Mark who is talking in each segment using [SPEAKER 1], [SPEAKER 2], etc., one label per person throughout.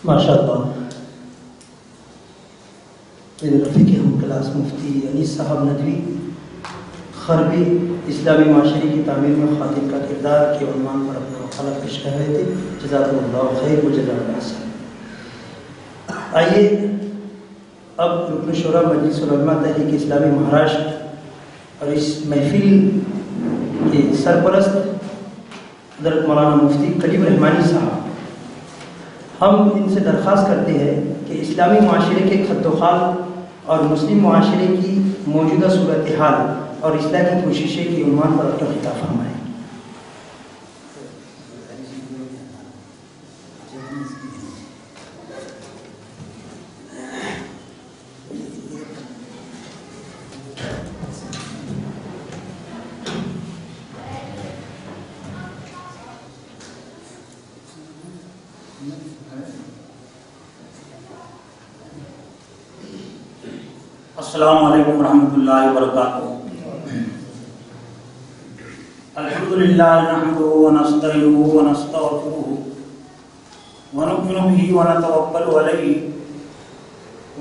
[SPEAKER 1] ماشاء اللہ میرے رفیق ہم کلاس مفتی انیس صاحب ندوی غربی اسلامی معاشرے کی تعمیر میں خاتون کا کردار کے عنوان پر اپنا مقالہ پیش کر رہے تھے. جزاکم اللہ خیر و جزاک اللہ خیر. آئیے اب رکن شورا مجلس العلماء تحریک اسلامی مہاراشٹر اور اس محفل کے سرپرست حضرت مولانا مفتی کلیم رحمانی صاحب، ہم ان سے درخواست کرتے ہیں کہ اسلامی معاشرے کے خط و خال اور مسلم معاشرے کی موجودہ صورتحال اور اصلاح کی کوششیں کے عنوان پر اپنا خطاب فرمائیں.
[SPEAKER 2] السلام علیکم ورحمۃ اللہ وبرکاتہ. الحمدللہ نحمدہ ونستعینہ ونستغفرہ ونؤمن بہ ونتوکل علیہ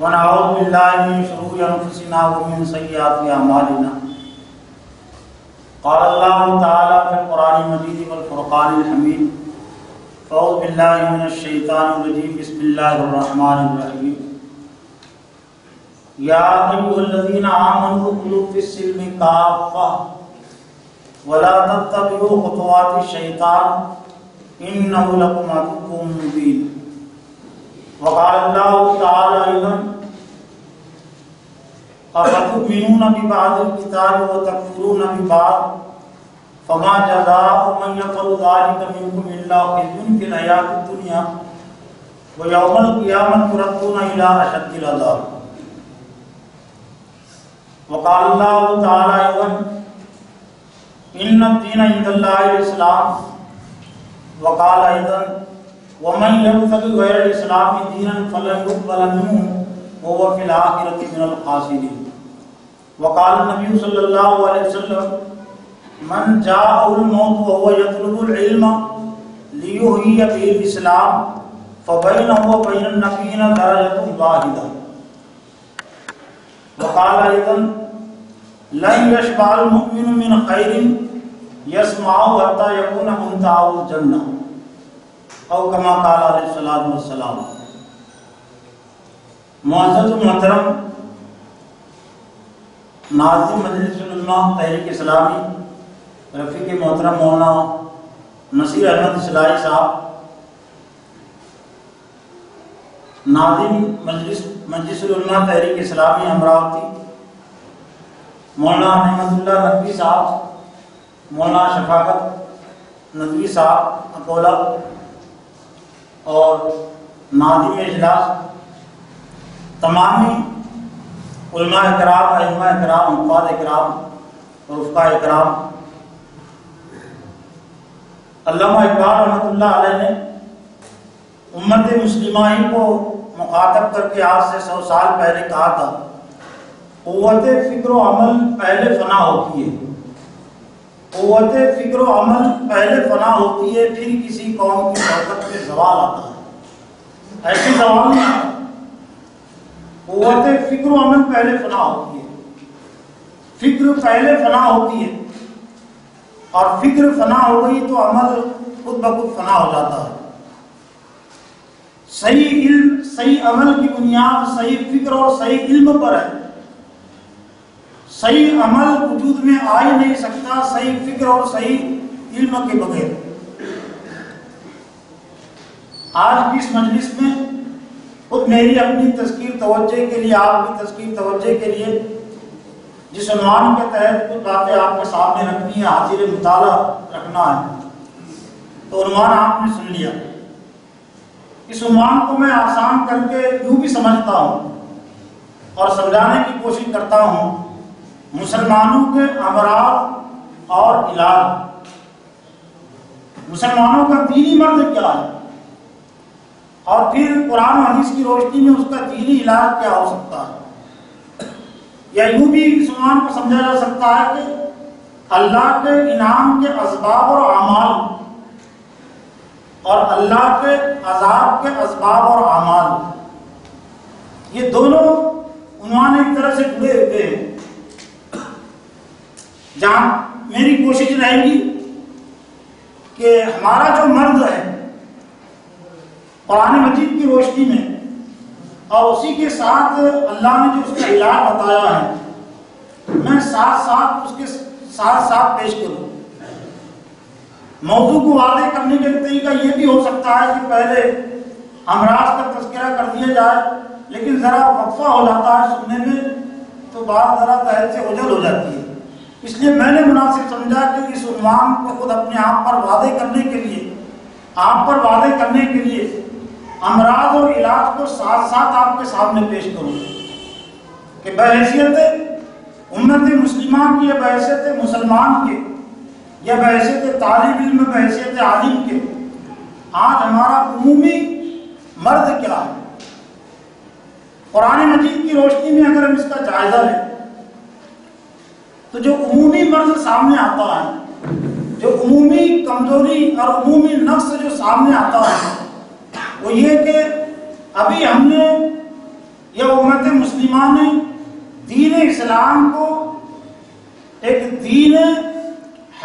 [SPEAKER 2] ونعوذ باللہ من شرور انفسنا ومن سیئات اعمالنا. قال اللہ تعالی فی القرآن المجید والفرقان الحمید. اعوذ باللہ من الشیطان الرجیم. بسم اللہ الرحمن الرحیم. یا ایھا الذین آمنوا ادخلوا فی السلم کافۃ ولا تتبعوا خطوات الشیطان انہ لکم عدو مبین. وقال اللہ تعالی ایضا افتؤمنون ببعض الکتاب وتکفرون ببعض فما جزاء من یفعل ذلک منکم الا خزی فی الحیاۃ الدنیا ویوم القیامۃ یردون الی اشد العذاب. وقال اللہ تعالی ایضا ان الدین عند اللہ الاسلام. وقال ایضا ومن یبتغ غیر الاسلام دینا فلن یقبل منه وهو فی الآخرۃ من الخاسرین. وقال النبی صلی اللہ علیہ وسلم من جاءه الموت وهو يطلب العلم ليحيي به الاسلام فبينه وبين النبيين درجة واحدة. وقال ایضا لن یشبع المؤمن من خیر یسمعه حتى یکون منتهى الجنہ او کما قال علیہ الصلوۃ والسلام. معزز محترم ناظم مجلس العلماء تحریک اسلامی رفیق محترم مولانا نصیر احمد اصلاحی صاحب، ناظم مجلس العلماء تحریک اسلامی امراوتی مولانا احمد اللہ ندوی صاحب، مولانا شفاقت ندوی صاحب اکولا اور ناظم اجلاس، تمامی علماء اکرام، ائمہ اکرام، حفاظ اکرام اور رفقاء اکرام. علامہ اقبال رحمۃ اللہ علیہ نے امت مسلمہ ہی کو مخاطب کر کے آج سے 100 سال پہلے کہا تھا قوت فکر و عمل پہلے فنا ہوتی ہے. قوت فکر و عمل پہلے فنا ہوتی ہے، پھر کسی قوم کی طاقت پہ زوال آتا ہے. ایسی زوال نہیں آتا. قوت فکر و عمل پہلے فنا ہوتی ہے. فکر پہلے فنا ہوتی ہے اور فکر فنا ہو گئی تو عمل خود بخود فنا ہو جاتا ہے. صحیح علم، صحیح عمل کی بنیاد صحیح فکر اور صحیح علم پر ہے. صحیح عمل وجود میں آ ہی نہیں سکتا صحیح فکر اور صحیح علم کے بغیر. آج کی اس مجلس میں خود میری اپنی تذکیر توجہ کے لیے، آپ کی تذکیر توجہ کے لیے جس عنوان کے تحت کچھ باتیں آپ کے سامنے رکھنی ہے، حاضر مطالعہ رکھنا ہے، تو عنوان آپ نے سن لیا. اس عنوان کو میں آسان کر کے یوں بھی سمجھتا ہوں اور سمجھانے کی کوشش کرتا ہوں: مسلمانوں کے امراض اور علاج. مسلمانوں کا دینی مرض کیا ہے اور پھر قرآن و حدیث کی روشنی میں اس کا دینی علاج کیا ہو سکتا ہے. یا یوں بھی اس عنوان کو سمجھا جا سکتا ہے کہ اللہ کے انعام کے اسباب اور اعمال اور اللہ کے عذاب کے اسباب اور اعمال، یہ دونوں عنوان ایک طرح سے جڑے ہوئے ہیں۔ جہاں میری کوشش رہے گی کہ ہمارا جو مرض ہے قرآن مجید کی روشنی میں اور اسی کے ساتھ اللہ نے جو اس کا علاج بتایا ہے، میں ساتھ ساتھ اس کے ساتھ پیش کروں۔ موضوع کو واضح کرنے کا طریقہ یہ بھی ہو سکتا ہے کہ پہلے امراض کا تذکرہ کر دیا جائے، لیکن ذرا وقفہ ہو جاتا ہے سننے میں تو بات ذرا تحل سے اوجھل ہو جاتی ہے۔ اس لیے میں نے مناسب سمجھا کہ اس عنوان کو خود اپنے آپ پر واضح کرنے کے لیے امراض اور علاج کو ساتھ ساتھ آپ کے سامنے پیش کروں کہ بحیثیت امت مسلمہ کی یا بحیثیت مسلمان کے یا بحیثیت طالب علم بحیثیت عالم کے آج ہمارا عمومی مرض کیا ہے۔ قرآن مجید کی روشنی میں اگر ہم اس کا جائزہ لیں تو جو عمومی مرض سامنے آتا ہے، جو عمومی کمزوری اور عمومی نقص جو سامنے آتا ہے، وہ یہ کہ ابھی ہم نے یا امت مسلمہ نے دین اسلام کو ایک دین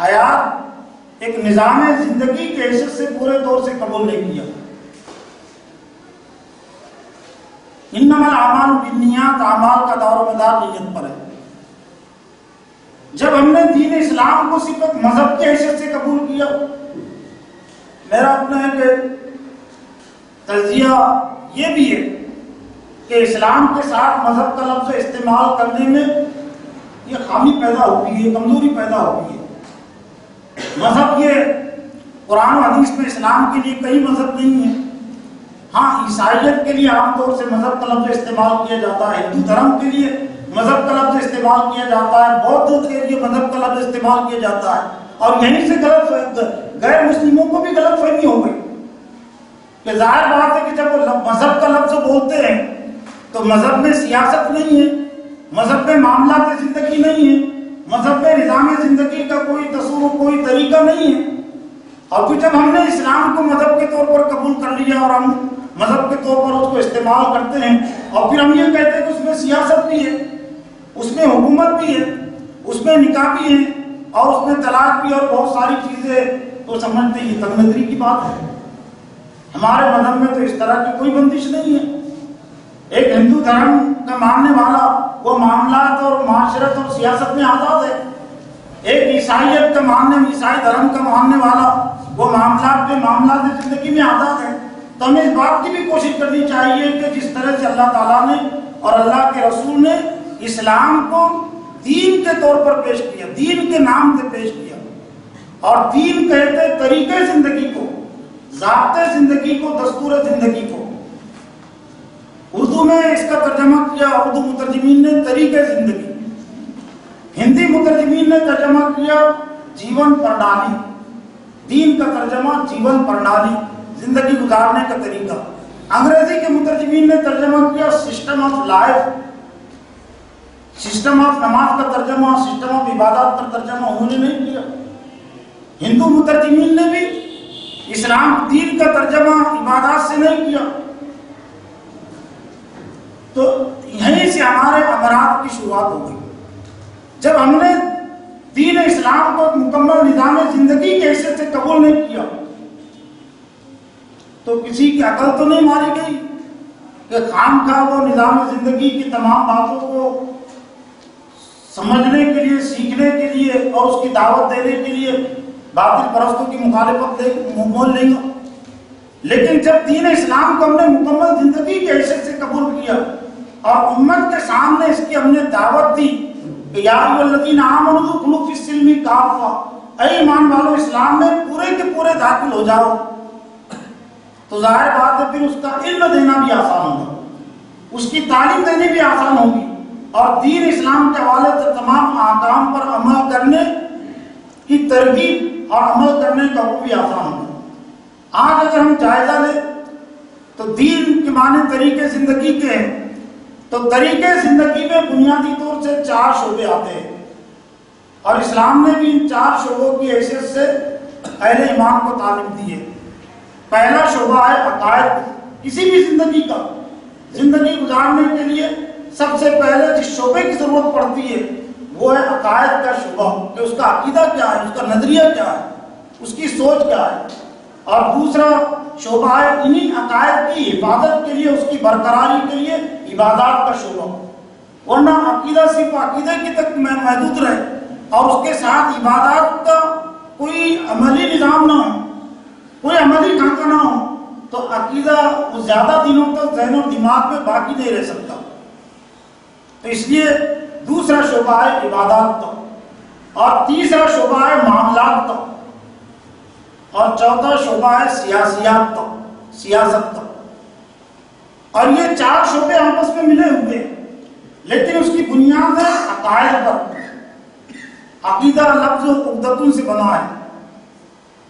[SPEAKER 2] حیات، ایک نظام زندگی کے حیثیت سے پورے طور سے قبول نہیں کیا۔ انما الاعمال بالنیات، اعمال کا دار و مدار نیت پر ہے۔ جب ہم نے دین اسلام کو صرف مذہب کی حیثیت سے قبول کیا، میرا اپنا ایک تجزیہ یہ بھی ہے کہ اسلام کے ساتھ مذہب کا لفظ استعمال کرنے میں یہ خامی پیدا ہوتی ہے، کمزوری پیدا ہوتی ہے۔ مذہب یہ قرآن و حدیث میں اسلام کے لیے کئی مذہب نہیں ہیں۔ ہاں، عیسائیت کے لیے عام طور سے مذہب کا لفظ استعمال کیا جاتا ہے، ہندو دھرم کے لیے مذہب کا لفظ استعمال کیا جاتا ہے، بودھ کے لیے مذہب کا لفظ استعمال کیا جاتا ہے، اور یہیں سے غیر مسلموں کو بھی غلط فہمی ہو گئی کہ ظاہر بات ہے کہ جب وہ مذہب کا لفظ بولتے ہیں تو مذہب میں سیاست نہیں ہے، مذہب میں معاملات زندگی نہیں ہے، مذہب میں نظام زندگی کا کوئی تصور، کوئی طریقہ نہیں ہے۔ اور پھر جب ہم نے اسلام کو مذہب کے طور پر قبول کر لیا اور ہم مذہب کے طور پر اس کو استعمال کرتے ہیں، اور پھر ہم یہ کہتے ہیں کہ اس میں سیاست بھی ہے، اس میں حکومت بھی ہے، اس میں نکاح بھی ہے، اور اس میں طلاق بھی، اور بہت ساری چیزیں، تو سمجھتے ہیں یہ تنگ نظری کی بات ہے۔ ہمارے مذہب میں تو اس طرح کی کوئی بندش نہیں ہے۔ ایک ہندو دھرم کا ماننے والا وہ معاملات اور معاشرت اور سیاست میں آزاد ہے، ایک عیسائیت کا عیسائی دھرم کا ماننے والا وہ معاملات زندگی میں آزاد ہے۔ تو ہمیں اس بات کی بھی کوشش کرنی چاہیے کہ جس طرح سے اللہ تعالیٰ نے اور اللہ کے رسول نے اسلام کو دین کے طور پر پیش کیا، دین کے نام سے پیش کیا، اور دین کہتے طریقے زندگی کو، ضابطے زندگی کو، دستور زندگی کو۔ اردو میں اس کا ترجمہ کیا اردو مترجمین نے طریقے زندگی، ہندی مترجمین نے ترجمہ کیا جیون پرنالی، دین کا ترجمہ جیون پرنالی، زندگی گزارنے کا طریقہ۔ انگریزی کے مترجمین نے ترجمہ کیا system of life, system of نماز کا ترجمہ، سسٹم آف عبادات کا ترجمہ انہوں نے نہیں کیا۔ ہندو مترجمین نے بھی اسلام دین کا ترجمہ عبادات سے نہیں کیا۔ تو یہیں سے ہمارے امراض کی شروعات ہو گئی۔ جب ہم نے دین اسلام کو مکمل نظام زندگی کی حیثیت سے قبول نہیں کیا تو کسی کی عقل تو نہیں ماری گئی کہ خام خواہ وہ نظام زندگی کی تمام باتوں کو سمجھنے کے لیے، سیکھنے کے لیے اور اس کی دعوت دینے کے لیے باطل پرستوں کی مخالفت مول لیں گا۔ لیکن جب دین اسلام کو ہم نے مکمل زندگی کی حیثیت سے قبول کیا اور امت کے سامنے اس کی ہم نے دعوت دی کہ یا ایھا الذین آمنوا ادخلوا فی السلم کافۃ، اے ایمان والو اسلام میں پورے کے پورے داخل ہو جاؤ، تو ظاہر بات ہے پھر اس کا علم دینا بھی آسان ہوگا، اس کی تعلیم دینی بھی آسان ہوگی، اور دین اسلام کے حوالے سے تمام احکام پر عمل کرنے کی ترغیب اور عمل کرنے کا حکم بھی آسان ہوگا۔ آج اگر ہم جائزہ لیں تو دین کے معنی طریقے زندگی کے ہیں، تو طریقے زندگی میں بنیادی طور سے 4 شعبے آتے ہیں، اور اسلام نے بھی ان 4 شعبوں کی حیثیت سے اہل ایمان کو تعلیم دی ہے۔ پہلا شعبہ ہے عقائد. کسی بھی زندگی کا، زندگی گزارنے کے لیے سب سے پہلے جس شعبے کی ضرورت پڑتی ہے وہ ہے عقائد کا شعبہ، کہ اس کا عقیدہ کیا ہے، اس کا نظریہ کیا ہے، اس کی سوچ کیا ہے. اور دوسرا شعبہ ہے انہی عقائد کی حفاظت کے لیے، اس کی برقراری کے لیے عبادات کا شعبہ. ورنہ عقیدہ صرف عقیدے کی تک محدود رہے اور اس کے ساتھ عبادات کا کوئی عملی نظام نہ ہو، کوئی عملی ڈھانچہ نہ ہو، تو عقیدہ زیادہ دنوں تک ذہن اور دماغ میں باقی نہیں رہ سکتا. تو اس لیے دوسرا شعبہ ہے عبادات کا، اور تیسرا شعبہ ہے معاملات کا، اور چوتھا شعبہ ہے سیاسیات کا، سیاست کا. اور یہ چار شعبے آپس میں ملے ہوئے ہیں، لیکن اس کی بنیاد ہے عقائد پر. عقیدہ لفظ عقدتن سے بنا ہے،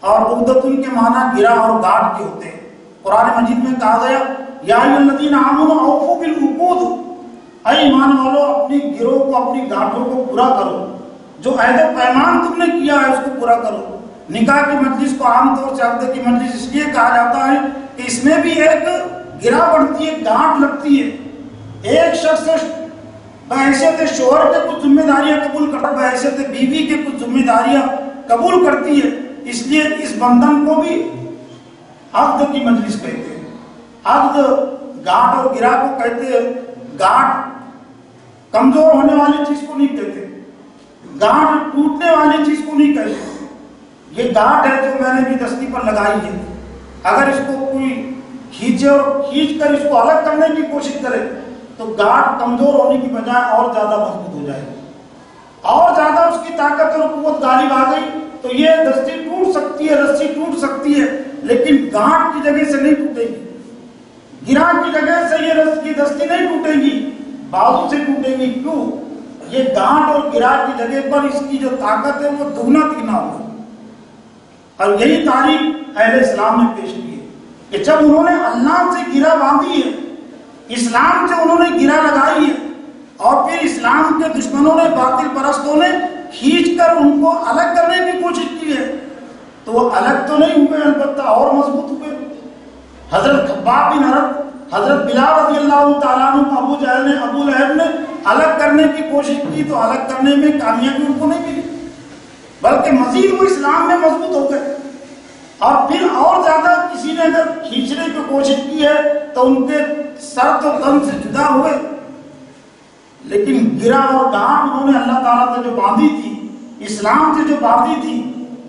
[SPEAKER 2] اور عقدتن کے معنی گرہ اور گاٹھ کے ہوتے ہیں. قرآن مجید میں کہا گیا یا ایھا الذین آمنوا اوفوا بالعقود، اے ایمان والو اپنی گروہ کو، اپنی گاٹھوں کو پورا کرو، جو عہد و پیمان تم نے کیا ہے اس کو پورا کرو. نکاح کی مجلس کو عام طور سے عقد کی مجلس اس لیے کہا جاتا ہے کہ اس میں بھی ایک گرہ بڑھتی ہے، گانٹھ لگتی ہے. ایک شخص بحیثیت شوہر کے کچھ ذمہ داریاں قبول کرتا ہے، بحیثیت بیوی کے کچھ ذمہ داریاں قبول کرتی ہے. اس لیے اس بندھن کو بھی عقد کی مجلس کہتے ہیں. عقد گانٹھ اور گرہ کو کہتے ہیں. گانٹھ کمزور ہونے والی چیز کو نہیں کہتے، گانٹھ ٹوٹنے والی چیز کو نہیں کہتے. یہ گانٹھ ہے جو میں نے بھی دستی پر لگائی ہے، اگر اس کو کوئی کھینچے اور کھینچ کر اس کو الگ کرنے کی کوشش کرے تو گانٹھ کمزور ہونے کی بجائے اور زیادہ مضبوط ہو جائے گی، اور زیادہ اس کی طاقت اور قوت غالب آ گئی تو یہ دستی ٹوٹ سکتی ہے، رسی ٹوٹ سکتی ہے، لیکن گانٹھ کی جگہ سے نہیں ٹوٹے گی. گرہ کی جگہ سے یہ دستی نہیں ٹوٹے گی، بازو سے ٹوٹے گی. کیوں؟ یہ گانٹھ اور گرہ کی جگہ پر اس کی جو طاقت ہے وہ دگنا تگنا ہوگا. اور یہی تعریف اہل اسلام نے پیش کی ہے کہ جب انہوں نے اللہ سے گرہ باندھی ہے، اسلام سے انہوں نے گرہ لگائی ہے، اور پھر اسلام کے دشمنوں نے، باطل پرستوں نے کھینچ کر ان کو الگ کرنے کی کوشش کی ہے، تو وہ الگ تو نہیں ہوئے، البتہ اور مضبوط ہوئے. حضرت خباب بن عرب، حضرت بلال رضی اللہ تعالیٰ عنہ ابو جہل نے، ابو لہب نے الگ کرنے کی کوشش کی تو الگ کرنے میں کامیابی ان کو نہیں ملی، بلکہ مزید وہ اسلام میں مضبوط ہو گئے. اور پھر اور زیادہ کسی نے اگر کھینچنے کی کوشش کی ہے تو ان کے سر تو تن سے جدا ہوئے، لیکن گرہ اور گانٹھ انہوں نے اللہ تعالیٰ سے جو باندھی تھی، اسلام سے جو باندھی تھی،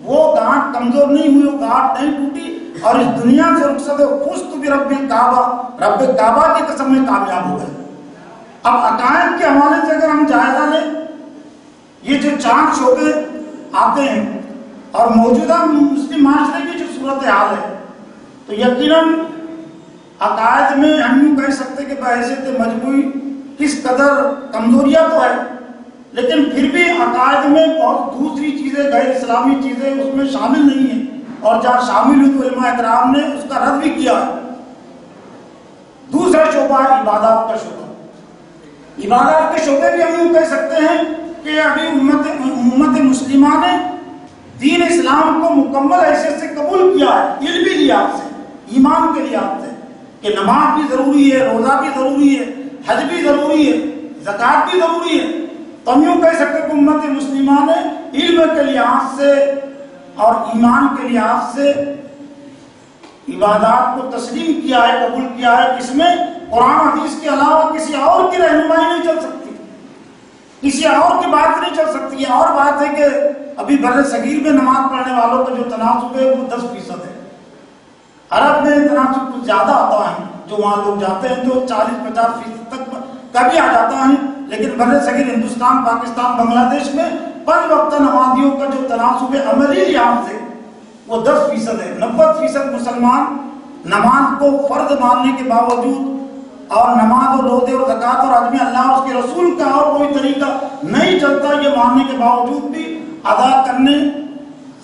[SPEAKER 2] وہ گانٹھ کمزور نہیں ہوئی، وہ گانٹھ نہیں ٹوٹی، اور اس دنیا سے رخصت فزت برب الکعبہ، رب کعبہ کی قسم میں کامیاب ہو گئے. اب عقائد کے حوالے سے اگر ہم جائزہ لیں، یہ جو چار شعبے آتے ہیں اور موجودہ مسلم معاشرے کی جو صورتحال ہے، تو یقیناً عقائد میں ہم یوں کہہ سکتے کہ بحیثیت مجموعی کس قدر کمزوریاں تو ہے، لیکن پھر بھی عقائد میں بہت دوسری چیزیں، غیر اسلامی چیزیں اس میں شامل نہیں ہیں، اور جہاں شامل ہوئی تو علماء اکرام نے اس کا رد بھی کیا ہے. دوسرا شعبہ ہے عبادات کا شعبہ. عبادات کے شعبے بھی ہم یوں کہہ سکتے ہیں کہ ابھی امت مسلمہ نے دین اسلام کو مکمل حیثیت سے قبول کیا ہے، علمی لحاظ سے، ایمان کے لحاظ سے، کہ نماز بھی ضروری ہے، روزہ بھی ضروری ہے، حج بھی ضروری ہے، زکوٰۃ بھی ضروری ہے. تو ہم یوں کہہ سکتے کہ امت مسلمہ نے علم کے لحاظ سے اور ایمان کے لحاظ سے عبادات کو تسلیم کیا ہے، قبول کیا ہے. اس میں قرآن حدیث کے علاوہ کسی اور کی رہنمائی نہیں چل سکتی، کسی اور کی بات نہیں چل سکتی. ہے اور بات ہے کہ ابھی بر صغیر میں نماز پڑھنے والوں کا جو تناسب ہے وہ 10% ہے. عرب میں تناسب کچھ زیادہ آتا ہے، جو وہاں لوگ جاتے ہیں تو 40-50% تک کبھی آ جاتا ہے، لیکن بر صغیر ہندوستان، پاکستان، بنگلہ دیش میں 5 وقتہ نمازیوں کا جو تناسب ہے عملی لحاظ سے وہ 10% ہے. 90% مسلمان نماز کو فرض ماننے کے باوجود اور نماز اور روزے اور زکوٰۃ اور حج میں اللہ اور اس کے رسول کا اور کوئی طریقہ نہیں چلتا، یہ ماننے کے باوجود بھی ادا کرنے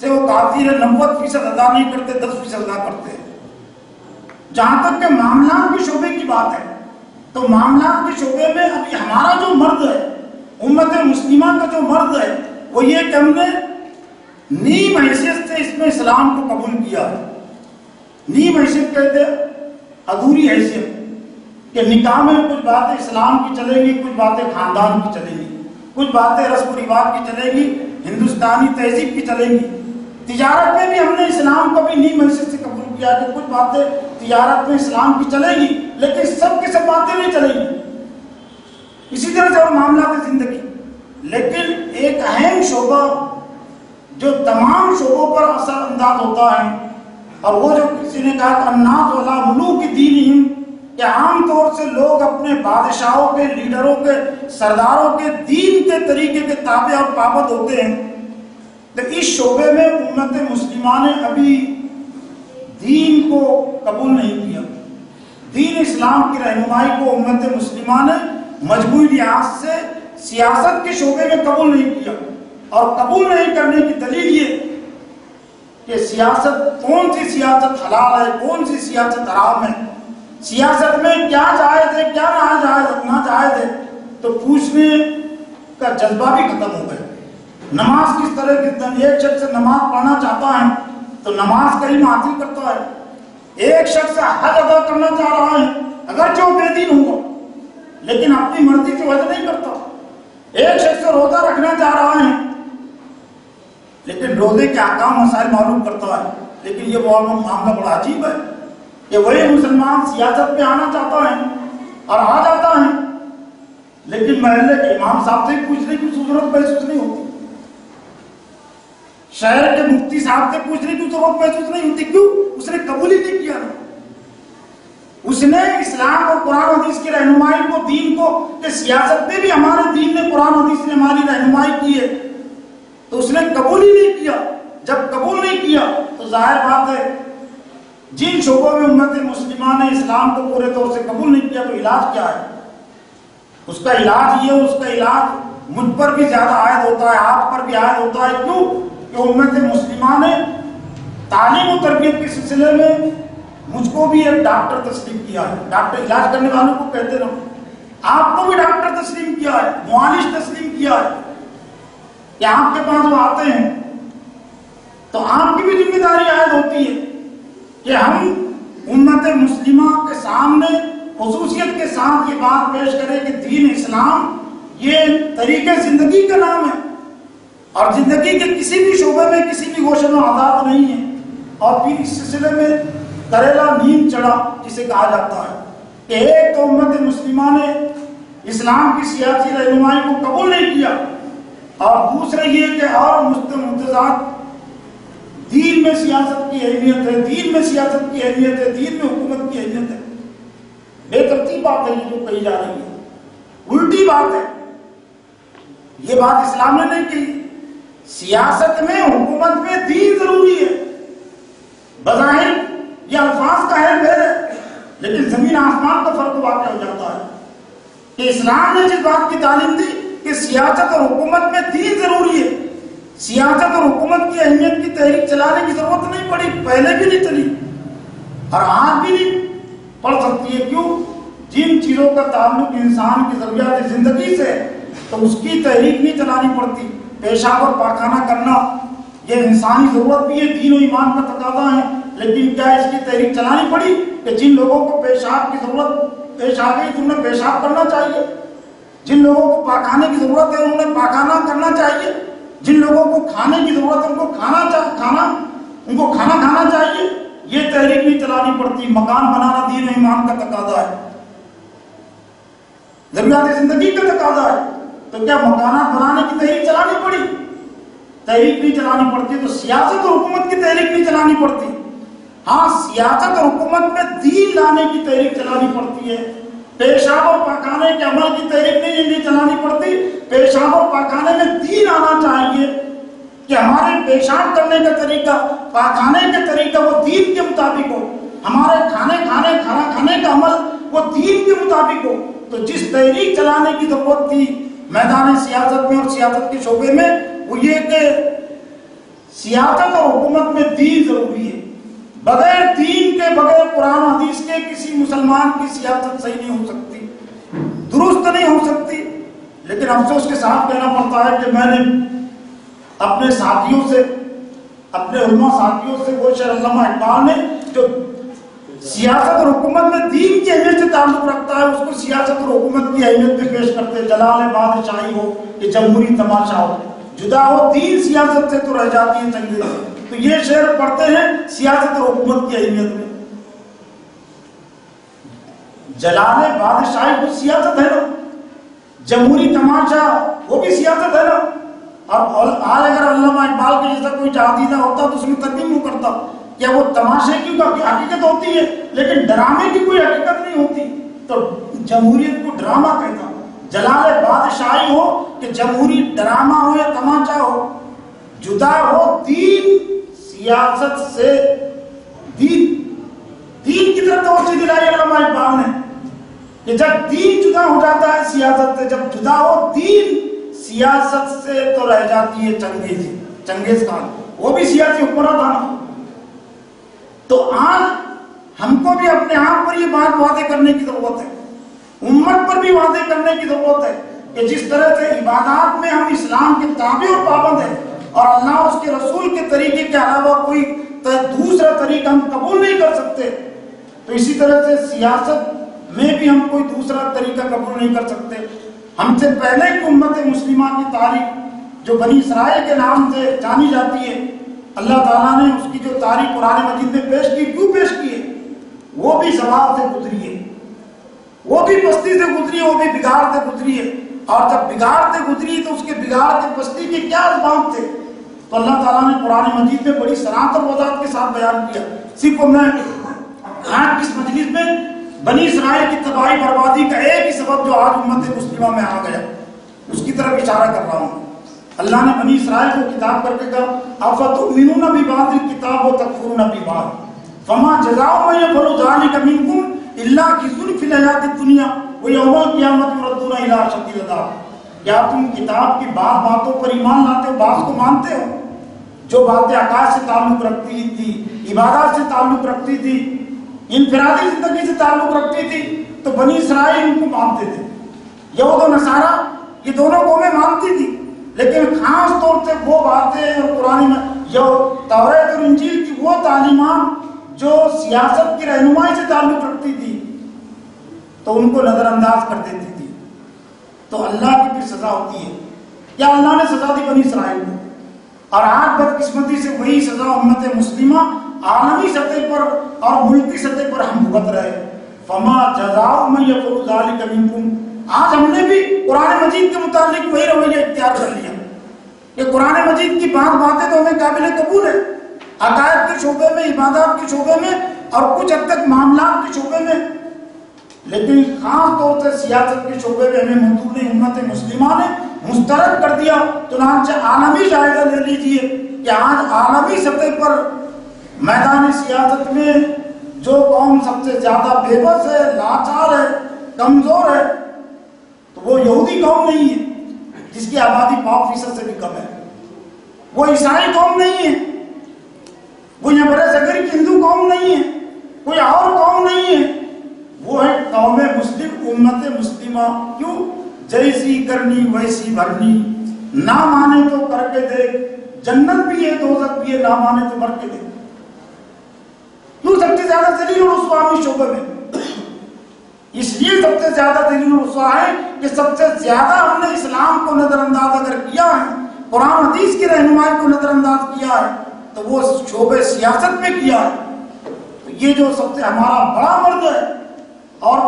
[SPEAKER 2] سے وہ کافر ہے. 90% ادا نہیں کرتے، 10% ادا کرتے ہیں. جہاں تک کہ معاملات کے شعبے کی بات ہے تو معاملات کے شعبے میں ابھی ہمارا جو مرد ہے، امت مسلمہ کا جو مرد ہے، وہ یہ کہ ہم نے نیم حیثیت سے اس میں اسلام کو قبول کیا. نیم حیثیت کہتے ہیں ادھوری حیثیت، کہ نکاح میں کچھ باتیں اسلام کی چلیں گی، کچھ باتیں خاندان کی چلیں گی، کچھ باتیں رسم و رواج کی چلیں گی، ہندوستانی تہذیب کی چلیں گی۔ تجارت میں بھی ہم نے اسلام کو بھی نیم حیثیت سے قبول کیا کہ کچھ باتیں تجارت میں اسلام کی چلیں گی، لیکن سب کی سب باتیں نہیں چلیں گی۔ اسی طرح سے اور معاملات زندگی، لیکن ایک اہم شعبہ جو تمام شعبوں پر اثر انداز ہوتا ہے، اور وہ جو کسی نے کہا کہ الناس علی ملوک دینہم، کہ عام طور سے لوگ اپنے بادشاہوں کے، لیڈروں کے، سرداروں کے دین کے طریقے کے تابع اور پابند ہوتے ہیں۔ تو اس شعبے میں امت مسلمہ نے ابھی دین کو قبول نہیں کیا، دین اسلام کی رہنمائی کو امت مسلمہ نے مجموعی لحاظ سے سیاست کے شعبے میں قبول نہیں کیا۔ اور قبول نہیں کرنے کی دلیل یہ کہ سیاست، کون سی سیاست حلال ہے، کون سی سیاست حرام ہے، سیاست میں کیا جائز ہے، کیا ناجائز ہے، تو پوچھنے کا جذبہ بھی ختم ہو گیا۔ نماز کس طرح کی، ایک شخص نماز پڑھنا چاہتا ہے تو نماز کا علم حاصل کرتا ہے، ایک شخص حج ادا کرنا چاہ رہا ہے اگرچہ وہ بے دین ہوگا لیکن اپنی مرضی سے حج نہیں کرتا، ایک شخص روزہ رکھنا چاہ رہا ہے لیکن روزے کے احکام مسائل معلوم کرتا ہے، لیکن یہ معاملہ بڑا عجیب ہے کہ وہی مسلمان سیاست پہ آنا چاہتا ہے اور آ جاتا ہے، لیکن محلے کے امام صاحب سے پوچھنے کی ضرورت محسوس نہیں ہوتی، شہر کے مفتی صاحب سے پوچھنے کی ضرورت محسوس نہیں ہوتی۔ کیوں؟ اس نے قبول ہی نہیں کیا نا، اس نے اسلام اور قرآن حدیث کی رہنمائی کو، دین کو، کہ سیاست میں بھی ہمارے دین نے، قرآن حدیث نے ہماری رہنمائی کی ہے، تو اس نے قبول ہی نہیں کیا۔ جب قبول نہیں کیا تو ظاہر بات ہے جن شعبوں میں امت مسلمہ نے اسلام کو پورے طور سے قبول نہیں کیا تو علاج کیا ہے؟ اس کا علاج یہ، اس کا علاج مجھ پر بھی زیادہ عائد ہوتا ہے، آپ پر بھی عائد ہوتا ہے۔ کیوں؟ کہ امت مسلمہ نے تعلیم و تربیت کے سلسلے میں مجھ کو بھی ایک ڈاکٹر تسلیم کیا ہے، ڈاکٹر علاج کرنے والوں کو کہتے رہو، آپ کو بھی ڈاکٹر تسلیم کیا ہے، معالج تسلیم کیا ہے، کہ آپ کے پاس وہ آتے ہیں تو آپ کی بھی ذمہ داری عائد ہوتی ہے کہ ہم امت مسلمہ کے سامنے خصوصیت کے ساتھ یہ بات پیش کریں کہ دین اسلام یہ طریقے زندگی کا نام ہے، اور زندگی کے کسی بھی شعبے میں، کسی بھی گوشے میں آزاد نہیں ہے۔ اور پھر اس سلسلے میں کریلا نیم چڑھا جسے کہا جاتا ہے کہ ایک تو امت مسلمہ نے اسلام کی سیاسی رہنمائی کو قبول نہیں کیا، اور دوسرے یہ کہ اور متضاد دین میں سیاست کی اہمیت ہے، دین میں سیاست کی اہمیت ہے، دین میں حکومت کی اہمیت ہے۔ بے ترتیب بات ہے یہ جو کہی جا رہی ہے، الٹی بات ہے، یہ بات اسلام نے نہیں کہی۔ سیاست میں، حکومت میں دین ضروری ہے، بظاہر یہ الفاظ کا ہے میرے، لیکن زمین آسمان کا فرق واقع ہو جاتا ہے کہ اسلام نے جس بات کی تعلیم دی کہ سیاست اور حکومت میں دین ضروری ہے، سیاست اور حکومت کی اہمیت کی تحریک چلانے کی ضرورت نہیں پڑی، پہلے بھی نہیں چلی اور آج بھی نہیں پڑ سکتی ہے۔ کیوں؟ جن چیزوں کا تعلق انسان کی ضروریات زندگی سے، تو اس کی تحریک نہیں چلانی پڑتی۔ پیشاب اور پاخانہ کرنا یہ انسانی ضرورت بھی ہے، دین و ایمان کا تقاضا ہے، لیکن کیا اس کی تحریک چلانی پڑی کہ جن لوگوں کو پیشاب کی ضرورت پیش آ گئی انہیں پیشاب کرنا چاہیے، جن لوگوں کو پاخانے کی ضرورت ہے انہیں پاخانہ کرنا چاہیے، جن لوگوں کو کھانے کی ضرورت ہے ان کو کھانا کھانا چاہیے، یہ تحریک نہیں چلانی پڑتی۔ مکان بنانا دین و ایمان کا تقاضا ہے، ضروریات زندگی کا تقاضا ہے، تو کیا مکانات بنانے کی تحریک چلانی پڑی؟ تحریک نہیں چلانی پڑتی۔ تو سیاست اور حکومت کی تحریک نہیں چلانی پڑتی، ہاں سیاست اور حکومت میں دین لانے کی تحریک چلانی پڑتی ہے۔ پیشاب اور پاخانے کے عمل کی تحریک نہیں چلانی پڑتی، پیشاب اور پاخانے میں دین آنا چاہیے کہ ہمارے پیشاب کرنے کا طریقہ، پاخانے کا طریقہ وہ دین کے مطابق ہو، ہمارے کھانا کھانے کا عمل وہ دین کے مطابق ہو۔ تو جس تحریک چلانے کی ضرورت تھی میدان سیاست میں اور سیاست کے شعبے میں، وہ یہ کہ سیاست اور حکومت میں دین ضروری ہے، بغیر دین کے، بغیر قرآن حدیث کے کسی مسلمان کی سیاست صحیح نہیں ہو سکتی، درست نہیں ہو سکتی۔ لیکن افسوس کے ساتھ کہنا پڑتا ہے کہ میں نے اپنے ساتھیوں سے، اپنے علماء ساتھیوں سے، وہ شیخ علامہ اقبال نے جو سیاست اور حکومت میں دین کی اہمیت سے تعلق رکھتا ہے، اس کو سیاست اور حکومت کی اہمیت میں پیش کرتے ہیں، جلال بادشاہی ہو کہ جمہوری تماشا ہو، جدا ہو دین سیاست سے تو رہ جاتی ہے چنگیز۔ تو یہ شعر پڑھتے ہیں سیاست اور حکومت کی اہمیت میں۔ جلال بادشاہی وہ سیاست ہے نا، جمہوری تماشا وہ بھی سیاست ہے نا۔ اور آج اگر علامہ اقبال کے جیسا کوئی جہادی نہ ہوتا تو اس میں ترمیم کیوں کرتا؟ کیا وہ تماشے کی حقیقت ہوتی ہے لیکن ڈرامے کی کوئی حقیقت نہیں ہوتی؟ تو جمہوریت کو ڈرامہ کہتا۔ جلال بادشاہی ہو کہ جمہوری ڈرامہ ہو یا تماشا ہو، جدا ہو دین سیاست سے۔ دین کی طرف توجہ دلائی علامہ اقبال نے کہ جب دین جدا ہو جاتا ہے سیاست سے، جب جدا ہو دین سیاست سے تو رہ جاتی ہے چنگیز خان، وہ بھی سیاسی حکمراں تھا نا۔ تو آج ہم کو بھی اپنے آپ پر یہ بات واضح کرنے کی ضرورت ہے، امت پر بھی واضح کرنے کی ضرورت ہے کہ جس طرح سے عبادات میں ہم اسلام کے تابع اور پابند ہیں اور اللہ اور اس کے رسول کے طریقے کے علاوہ کوئی دوسرا طریقہ ہم قبول نہیں کر سکتے، تو اسی طرح سے سیاست میں بھی ہم کوئی دوسرا طریقہ قبول نہیں کر سکتے۔ ہم سے پہلے کی امت مسلمہ کی تاریخ جو بنی اسرائیل کے نام سے جانی جاتی ہے، اللہ تعالیٰ نے اس کی جو تاریخ قرآن مجید میں پیش کی، کیوں پیش کی ہے؟ وہ بھی زوال سے گزری ہے، وہ بھی پستی سے گزری ہے، وہ بھی بگاڑ سے گزری ہے۔ اور جب بگاڑ سے گزری تو اس کے بگاڑ کے پستی کے کیا اسباب تھے؟ تو اللہ تعالیٰ نے قرآن مجید میں بڑی صراحت اور وضاحت کے ساتھ بیان کیا۔ صرف میں آج اس مجلس میں بنی اسرائیل کی تباہی بربادی کا ایک ہی سبب جو آج امت مسلمہ میں آ گیا اس کی طرف اشارہ کر رہا ہوں۔ اللہ نے بنی اسرائیل کو کتاب کر کے کہا افتؤمنون ببعض الکتاب وتکفرون ببعض فما جزاء من يفعل ذلك منكم الا خزي في الحیاۃ الدنیا ویوم القیامۃ یردون الی اشد العذاب۔ کیا تم کتاب کی باتوں پر ایمان لاتے ہو، بعض کو مانتے ہو؟ جو باتیں عقائد سے تعلق رکھتی تھی، عبادات سے تعلق رکھتی تھی، انفرادی زندگی سے تعلق رکھتی تھی، تو بنی اسرائیل ان کو مانتے تھے۔ یہود و نصارہ یہ دونوں قومیں مانتی تھی، لیکن خاص طور سے وہ باتیں قرآن میں توریت اور انجیل کی وہ تعلیمات جو سیاست کی رہنمائی سے تعلق رکھتی تھی تو ان کو نظر انداز کر دیتی تھی۔ تو اللہ کی پھر سزا ہوتی ہے، یا اللہ نے سزا دی بنی اسرائیل کو، اور آج بدقسمتی سے وہی سزا امت مسلمہ عالمی سطح پر اور ملکی سطح پر ہم بھگت رہے۔ فما جزاء من یفعل ذلک منکم، آج ہم نے بھی قرآن مجید کے متعلق وہی رویہ اختیار کر لیا کہ قرآن مجید کی باتیں تو ہمیں قابل قبول ہے، عقائد کے شعبے میں، عبادات کے شعبے میں اور کچھ حد تک معاملات کے شعبے میں، لیکن خاص طور سے سیاست کے شعبے میں ہمیں منظور نے امت مسلمہ نے مسترد کر دیا۔ چنانچہ عالمی جائزہ لے لیجئے کہ آج عالمی سطح پر میدان سیاست میں جو قوم سب سے زیادہ بے بس ہے، لاچار ہے، کمزور ہے، تو وہ یہودی قوم نہیں ہے جس کی آبادی 5% سے بھی کم ہے، وہ عیسائی قوم نہیں ہے، وہ یہ برے صغیر کی ہندو قوم نہیں ہے، کوئی اور قوم نہیں ہے، وہ ہے قوم مسلم، امت مسلمہ۔ کیوں؟ جیسی کرنی ویسی بھرنی، نہ مانے تو کر کے دیکھ، جنت بھی ہے دوزخ بھی ہے، نہ مانے تو مر کے دیکھ۔ کیوں سب سے زیادہ ذلیل اور رسوا ہم اس شعبے میں؟ اس لیے سب سے زیادہ ذلیل و رسوا ہے کہ سب سے زیادہ ہم نے اسلام کو نظر انداز اگر کیا ہے، قرآن حدیث کی رہنمائی کو نظر انداز کیا ہے، تو وہ شعبے سیاست میں کیا ہے۔ تو یہ جو سب سے ہمارا بڑا مرد ہے اور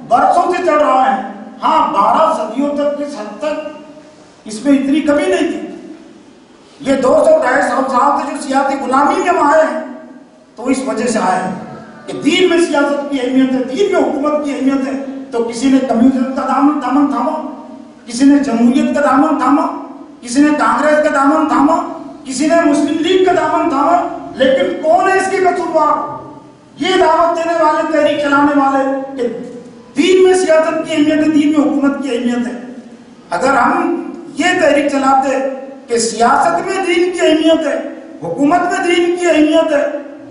[SPEAKER 2] برسوں سے چل رہا ہے، ہاں 12 صدیوں تک کس حد تک اس میں اتنی کمی نہیں تھی۔ یہ 200-250 سال سے جو سیاسی غلامی میں ہم آئے ہیں تو اس وجہ سے آئے ہیں کہ دین میں سیاست کی اہمیت ہے، دین میں حکومت کی اہمیت ہے۔ تو کسی نے کمیونزم کا دامن تھاما، کسی نے جمہوریت کا دامن تھاما، کسی نے کانگریس کا دامن تھاما، کسی نے مسلم لیگ کا دامن تھاما، لیکن کون ہے اس کے قصوروار؟ یہ دعوت دینے والے، تحریک چلانے والے کہ دین میں سیاست کی اہمیت ہے، دین میں حکومت کی اہمیت ہے۔ اگر ہم یہ تحریک چلاتے کہ سیاست میں دین کی اہمیت ہے، حکومت میں دین کی اہمیت ہے،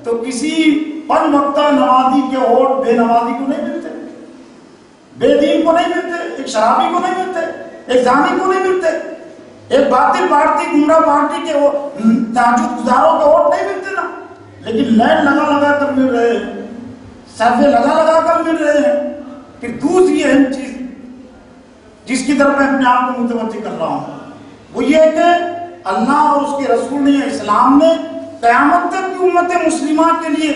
[SPEAKER 2] تو کسی پنج وقتہ نمازی کے ووٹ بے نمازی کو نہیں ملتے، بے دین کو نہیں ملتے، ایک شرابی کو نہیں ملتے، ایک زانی کو نہیں ملتے، ایک باطل پارٹی، گمراہ پارٹی کے تہجد گزاروں کے ووٹ نہیں ملتے نا، لیکن لائن لگا کر مل رہے ہیں۔ سرفے لگا کر مل رہے ہیں. پھر دوسری اہم چیز جس کی طرف میں اپنے آپ کو متوجہ کر رہا ہوں وہ یہ کہ اللہ اور اس کے رسول نے اسلام نے قیامت تک کی امت مسلمہ کے لیے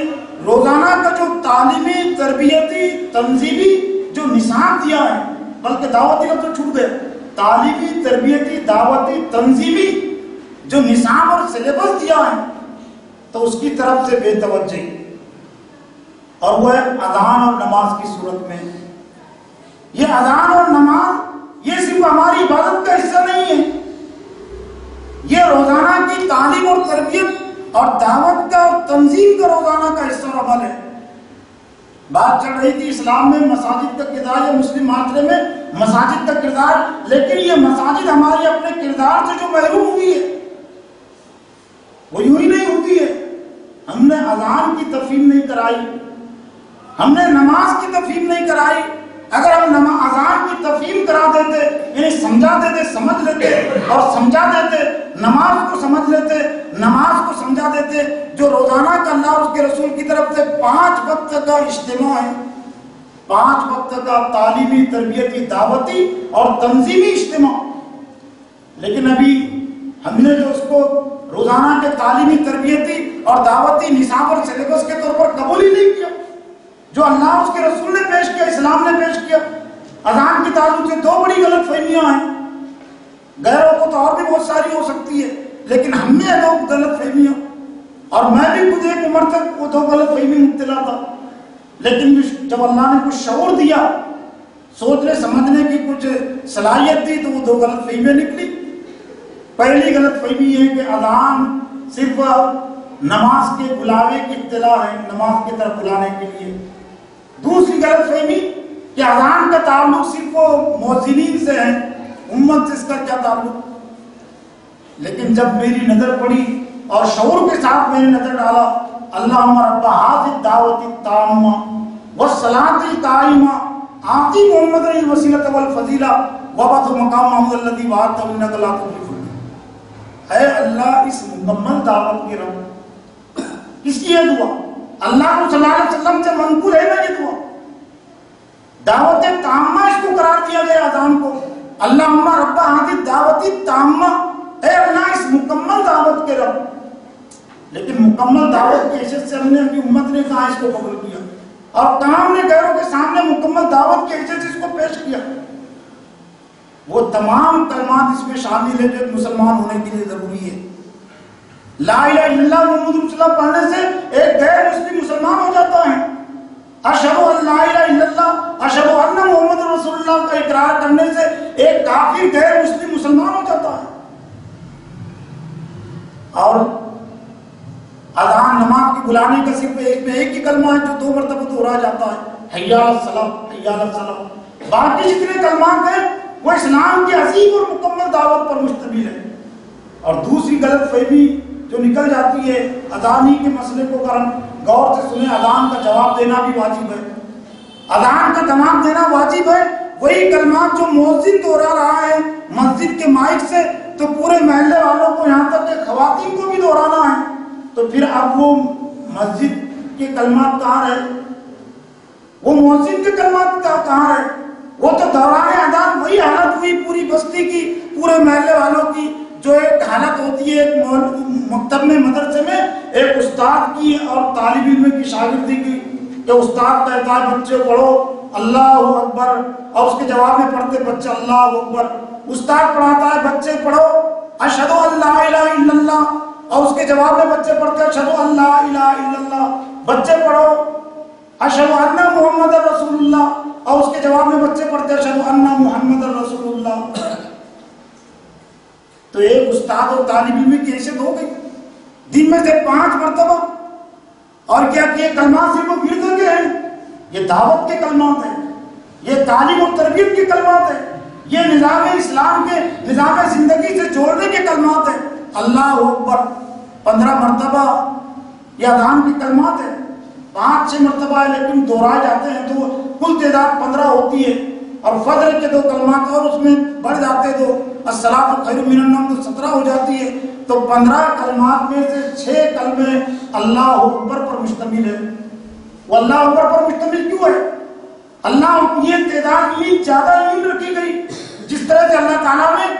[SPEAKER 2] روزانہ کا جو تعلیمی تربیتی تنظیمی جو نصاب دیا ہے، بلکہ دعوتی لفظ تو چھوٹ گئے، تعلیمی تربیتی دعوتی تنظیمی جو نصاب اور سلیبس دیا ہے تو اس کی طرف سے بے توجہی، اور وہ ہے اذان اور نماز کی صورت میں. یہ اذان اور نماز یہ صرف ہماری عبادت کا حصہ نہیں ہے، یہ روزانہ کی تعلیم اور تربیت اور دعوت کا اور تنظیم کا روزانہ کا حصہ اور عمل ہے. بات چل رہی تھی اسلام میں مساجد کا کردار یا مسلم معاشرے میں مساجد کا کردار، لیکن یہ مساجد ہماری اپنے کردار سے جو محروم ہوئی ہے وہ یوں ہی نہیں ہوتی ہے. ہم نے اذان کی تفہیم نہیں کرائی، ہم نے نماز کی تفہیم نہیں کرائی. اگر ہم اذان کی تفہیم کرا دیتے، یعنی سمجھا دیتے، سمجھ لیتے اور سمجھا دیتے، نماز کو سمجھ لیتے، نماز کو سمجھا دیتے، جو روزانہ کا اللہ اور اس کے رسول کی طرف سے 5 وقت کا اجتماع ہے، 5 وقت کا تعلیمی تربیتی دعوتی اور تنظیمی اجتماع، لیکن ابھی ہم نے جو اس کو روزانہ کے تعلیمی تربیتی اور دعوتی نصاب اور سلیبس کے طور پر قبول ہی نہیں کیا جو اللہ اس کے رسول نے پیش کیا، اسلام نے پیش کیا. اذان کی تعلق سے 2 بڑی غلط فہمیاں ہیں، غیروں کو تو اور بھی بہت ساری ہو سکتی ہے، لیکن ہم نے 2 غلط فہمیاں، اور میں بھی خود ایک عمر تک وہ 2 غلط فہمی مبتلا تھا، لیکن جب اللہ نے کچھ شعور دیا، سوچنے سمجھنے کی کچھ صلاحیت دی، تو وہ 2 غلط فہمیاں نکلی. پہلی غلط فہمی یہ ہے کہ اذان صرف نماز کے بلاوے کی اطلاع ہے، نماز کی طرف بلانے کے لیے. دوسری غلط فہمی کہ اذان کا تعلق صرف مؤذنین سے ہے، امت سے اس کا کیا تعلق. لیکن جب میری نظر پڑی اور شعور کے ساتھ میں نے نظر ڈالا، اللہم رب ھذی الدعوۃ التامہ والصلاۃ القائمہ آتی محمد الوسیلۃ والفضیلہ وابعثہ مقام محمود الذی وعدتہ انک لا تخلف الميعاد. اے اللہ اس مکمل دعوت کے رب، اس کی یہ دعا اللہ صلی اللہ علیہ وسلم سے منقول ہے نا، یہ دعا دعوت تامہ اس کو قرار دیا گیا اذان کو. اللہم رب ھذی الدعوۃ التامہ، اے اللہ اس مکمل دعوت کے رب. لیکن مکمل دعوت کی حیثیت سے ہم نے اپنی امت نے کہا اس کو قبول کیا، اور کہاں ہم نے غیروں کے سامنے مکمل دعوت کی حیثیت سے اس کو پیش کیا. وہ تمام کلمات اس میں شامل ہے جو ایک مسلمان ہونے کے لیے ضروری ہے. لا الہ الا اللہ محمد رسول اللہ پڑھنے سے ایک غیر مسلم مسلمان ہو جاتا ہے. اشہد ان لا الہ الا اللہ، اشہد ان محمد رسول اللہ کا اقرار کرنے سے ایک کافر غیر مسلم مسلمان ہو جاتا ہے. اور اذان نماز کی بلانے کا صرف ایک ہی کلمہ ہے جو 2 مرتبہ دہرایا جاتا ہے، حی علی الصلاۃ، حی علی الصلاۃ. باقی جتنے کلمات ہیں وہ اسلام کی عظیم اور مکمل دعوت پر مشتمل ہے. اور دوسری غلط فہمی جو نکل جاتی ہے اذانی کے مسئلے کو اگر ہم غور سے سنیں، اذان کا جواب دینا بھی واجب ہے. اذان کا جواب دینا واجب ہے، وہی کلمات جو مؤذن دہرا رہا ہے مسجد کے مائک سے، تو پورے محلے والوں کو یہاں تک کہ خواتین کو بھی دہرانا ہے. تو پھر اب وہ مسجد کے کلمات کہاں رہے، وہ مؤذن کے کلمات کہاں رہے. وہ تو دوران اذان وہی حالت ہوئی پوری بستی کی، پورے محلے والوں کی، جو ایک حالت ہوتی ہے ایک مکتب میں، مدرسے میں ایک استاد کی اور طالب علم کی شاگردی کی، کہ استاد کہتا ہے بچے پڑھو اللہ اکبر، اور اس کے جواب میں پڑھتے بچے اللہ اکبر. استاد پڑھاتا ہے بچے پڑھو اشہد ان لا الہ الا اللہ، اور اس کے جواب میں بچے پڑھتے اشہد ان لا الہ الا اللہ. بچے پڑھو اشہد ان محمد رسول اللہ، اور اس کے جواب میں بچے پڑھتے اشہد ان محمد رسول اللہ. تو ایک استاد اور طالب علم کی حیثیت ہو گئی دن میں سے 5 مرتبہ. اور کیا کہ یہ کلمات صرف ورد کے ہیں، یہ دعوت کے کلمات ہیں، یہ تعلیم و تربیت کے کلمات ہیں، یہ نظام اسلام کے نظام زندگی سے جوڑنے کے کلمات ہیں. اللہ اکبر 15 مرتبہ یہ اذان کے کلمات ہیں، 5-6 مرتبہ ہے لیکن دہرائے جاتے ہیں تو کل تعداد 15 ہوتی ہے. اور فجر کے 2 کلمات اور اس میں بڑھ جاتے تو الصلاۃ خیر من النوم تو 17 ہو جاتی ہے. تو 15 کلمات میں سے 6 کلمے اللہ اکبر پر مشتمل ہے. وہ اللہ اکبر پر مشتمل کیوں ہے؟ اللہ یہ تعداد اتنی زیادہ نہیں رکھی گئی جس طرح سے اللہ تعالیٰ نے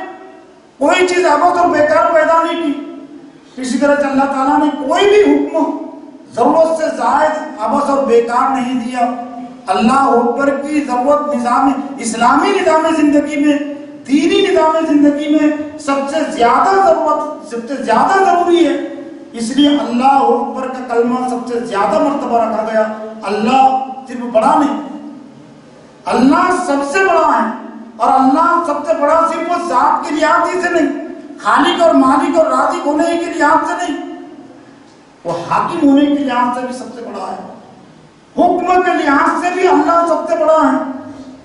[SPEAKER 2] کوئی چیز عبث اور بیکار پیدا نہیں کی، اسی طرح سے اللہ تعالیٰ نے کوئی بھی حکم ضرورت سے زائد عبث اور بیکار نہیں دیا۔ اللہ اکبر کی ضرورت نظام اسلامی نظام زندگی میں، دینی نظام زندگی میں سب سے زیادہ ضرورت، سب سے زیادہ ضروری ہے، اس لیے اللہ اکبر کا کلمہ سب سے زیادہ مرتبہ رکھا گیا۔ اللہ صرف بڑا نہیں، اللہ سب سے بڑا ہے، اور اللہ سب سے بڑا صرف وہ ذات کے لحاظ سے نہیں، خالق اور مالک اور رازق ہونے کے لحاظ سے نہیں، وہ حاکم ہونے کے لحاظ سے بھی سب سے بڑا ہے، حکم کے لحاظ سے بھی اللہ سب سے بڑا ہے۔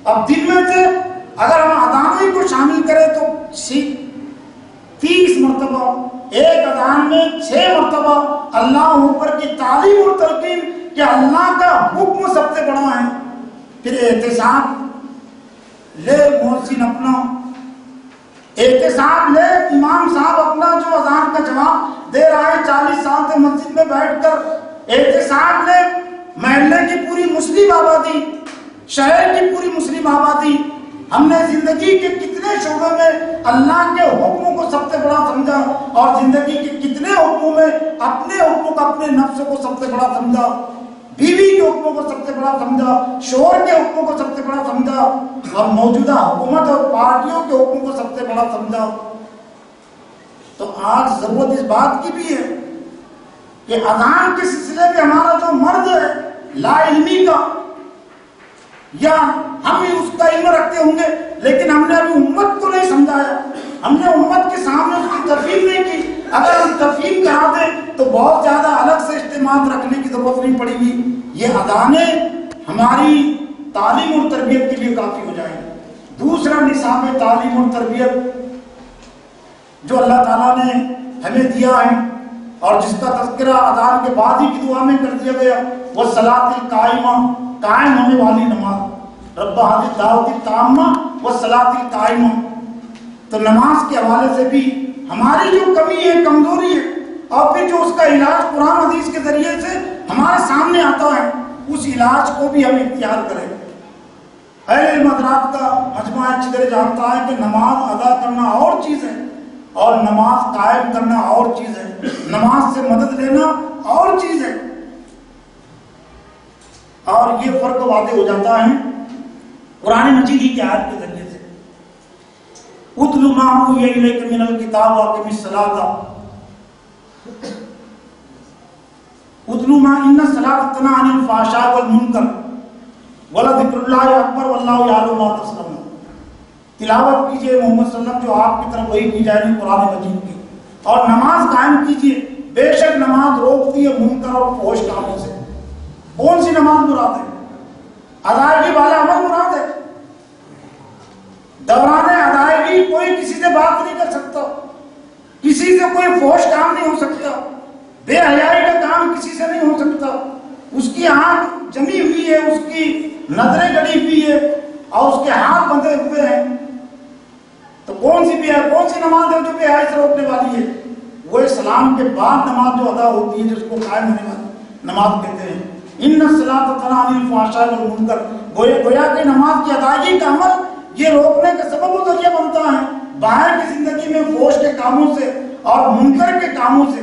[SPEAKER 2] اب دن میں سے اگر ہم اذانیں کو شامل کریں تو 30 مرتبہ، ایک اذان میں 6 مرتبہ اللہ اوپر کی تعلیم اور تلقین کہ اللہ کا حکم سب سے بڑا ہے۔ پھر احتساب لے محسن اپنا، احتساب لے امام صاحب اپنا جو اذان کا جواب دے رہا ہے 40 سال سے مسجد میں بیٹھ کر، احتساب لے محلے کی پوری مسلم آبادی، شہر کی پوری مسلم آبادی۔ ہم نے زندگی کے کتنے شعبے میں اللہ کے حکموں کو سب سے بڑا سمجھا، اور زندگی کے کتنے حکموں میں اپنے حکموں کو، اپنے نفس کو سب سے بڑا سمجھا، بیوی کے حکموں کو سب سے بڑا سمجھا، شوہر کے حکموں کو سب سے بڑا سمجھا، اور موجودہ حکومت اور پارٹیوں کے حکموں کو سب سے بڑا سمجھا۔ تو آج ضرورت اس بات کی بھی ہے کہ اذان کے سلسلے میں ہمارا جو مرض ہے لا علمی کا، یا ہم ہی اس کا علم رکھتے ہوں گے لیکن ہم نے ابھی امت کو نہیں سمجھایا، ہم نے امت کے سامنے اس کی تفہیم نہیں کی۔ اگر ہم تفہیم کرا دیں تو بہت زیادہ الگ سے اجتماعات رکھنے کی ضرورت نہیں پڑے گی، یہ اذانیں ہماری تعلیم اور تربیت کے لیے کافی ہو جائیں گی۔ دوسرا نصاب تعلیم اور تربیت جو اللہ تعالیٰ نے ہمیں دیا ہے اور جس کا تذکرہ اذان کے بعد ہی کی دعا میں کر دیا گیا، وہ صلاۃ القائمہ، قائم ہونے والی نماز، رب ھذی الدعوۃ التامہ والصلاۃ القائمہ۔ تو نماز کے حوالے سے بھی ہماری جو کمی ہے، کمزوری ہے، اور پھر جو اس کا علاج قرآن حدیث کے ذریعے سے ہمارے سامنے آتا ہے، اس علاج کو بھی ہم اختیار کریں۔ اہل علم حضرات کا مجمع اچھی طرح جانتا ہے کہ نماز ادا کرنا اور چیز ہے اور نماز قائم کرنا اور چیز ہے، نماز سے مدد لینا اور چیز ہے، اور یہ فرق واضح ہو جاتا ہے قرآن مجید کی آیت کے ذریعے سے۔ اتل ما اوحی الیک من الکتاب واقم الصلاۃ، اتل ما ان الصلاۃ تنہی عن الفحشاء والمنکر ولذکر اللہ اکبر واللہ یعلم ما تصنعون۔ تلاوت کیجئے محمد صلی اللہ علیہ وسلم جو آپ کی طرف وحی کی جائے قرآن مجید کی، اور نماز قائم کیجئے، بے شک نماز روکتی ہے منکر اور فحش کاموں سے۔ کون سی نماز مراد ہے؟ ادائیگی والا عمل مراد ہے۔ دوران ادائیگی کوئی کسی سے بات نہیں کر سکتا، کسی سے کوئی فحش کام نہیں ہو سکتا، بے حیائی کا کام کسی سے نہیں ہو سکتا، اس کی آنکھ جمی ہوئی ہے، اس کی نظریں گڑی ہوئی ہے، اور اس کے ہاتھ بندھے ہوئے ہیں، تو کون سی نماز ہے جو بے حیائی سے روکنے والی ہے؟ وہ اسلام کے بعد نماز جو ادا ہوتی ہے جس کو قائم ہونے والی نماز کہتے ہیں۔ ان الصلاۃ تنہی عن الفحشاء والمنکر، گویا کہ نماز کی ادائیگی کا عمل یہ روکنے کا سبب و ذریعہ بنتا ہے باہر کی زندگی میں فحش کے کاموں سے اور منکر کے کاموں سے۔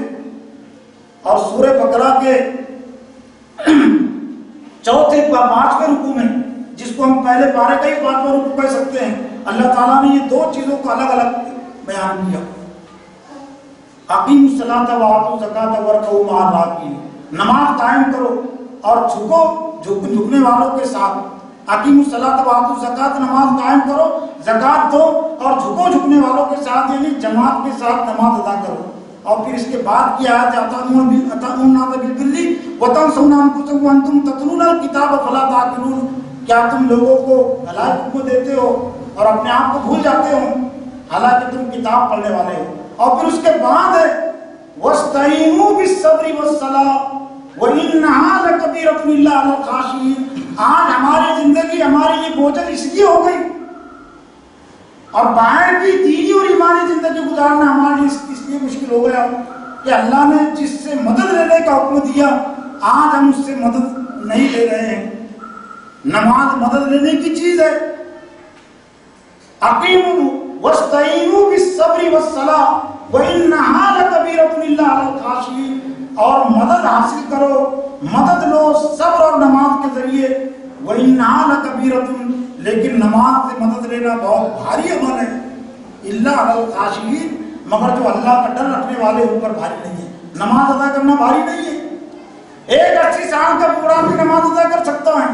[SPEAKER 2] اور سورہ بقرہ کے 4-5ویں رکوع میں، جس کو ہم پہلے پارے کا ہی 5واں رکوع کہہ سکتے ہیں، اللہ تعالیٰ نے یہ دو چیزوں کو الگ الگ بیان کیا۔ اقیموا الصلاۃ وآتوا الزکاۃ وارکعوا مع الراکعین، نماز قائم کرو اور جھکنے والوں کے ساتھ۔ اقیموا الصلاۃ وآتوا الزکاۃ، نماز قائم کرو، زکات دو اور جھکنے والوں کے ساتھ، یعنی جماعت کے ساتھ نماز ادا کرو۔ اور پھر اس کے بعد کی آیت اتأمرون بالبر وتنسون انفسکم وانتم تتلون الکتاب فلا تعقلون، کیا تم لوگوں کو بھلائی حکم دیتے ہو اور اپنے آپ کو بھول جاتے ہو حالانکہ تم کتاب پڑھنے والے ہو؟ اور پھر اس کے بعد ہے وَاسْتَعِینُوا بِالصَّبْرِ وَالصَّلَاةِ وَإِنَّهَا لَكَبِیرَةٌ إِلَّا عَلَى الْخَاشِعِینَ۔ آج ہماری زندگی ہماری یہ بوجھل اس لیے ہو گئی، اور باہر کی دینی اور ایمانی زندگی گزارنا ہمارے اس لیے مشکل ہو گیا کہ اللہ نے جس سے مدد لینے کا حکم دیا آج ہم اس سے مدد نہیں لے رہے ہیں. نماز مدد لینے کی چیز ہے. اقیموا واستعینوا بالصبر والصلاۃ وانھا لکبیرۃ الا علی الخاشعین. اور مدد حاصل کرو، مدد لو صبر اور نماز کے ذریعے. وانھا لکبیرۃ، لیکن نماز سے مدد لینا بہت بھاری عمل ہے. الا علی الخاشعین، مگر جو اللہ کا ڈر رکھنے والے ان پر بھاری نہیں ہے. نماز ادا کرنا بھاری نہیں ہے. ایک 80 سال کا بوڑھا بھی نماز ادا کر سکتا ہے.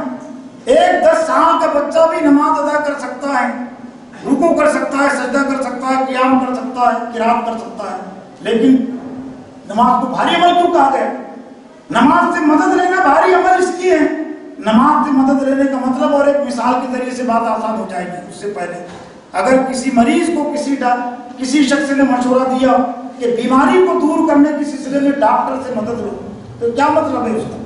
[SPEAKER 2] ایک 10 سال کا بچہ بھی نماز ادا کر سکتا ہے. رکوع کر سکتا ہے، سجدہ کر سکتا ہے، قیام کر سکتا ہے، قرات کر سکتا ہے. لیکن نماز کو بھاری عمل کیوں کہا گیا؟ نماز سے مدد لینا بھاری عمل اس لیے ہے. نماز سے مدد لینے کا مطلب، اور ایک مثال کے ذریعے سے بات آسان ہو جائے گی. اس سے پہلے اگر کسی مریض کو کسی شخص نے مشورہ دیا کہ بیماری کو دور کرنے کے سلسلے میں ڈاکٹر سے مدد لو، تو کیا مطلب ہے اس کا؟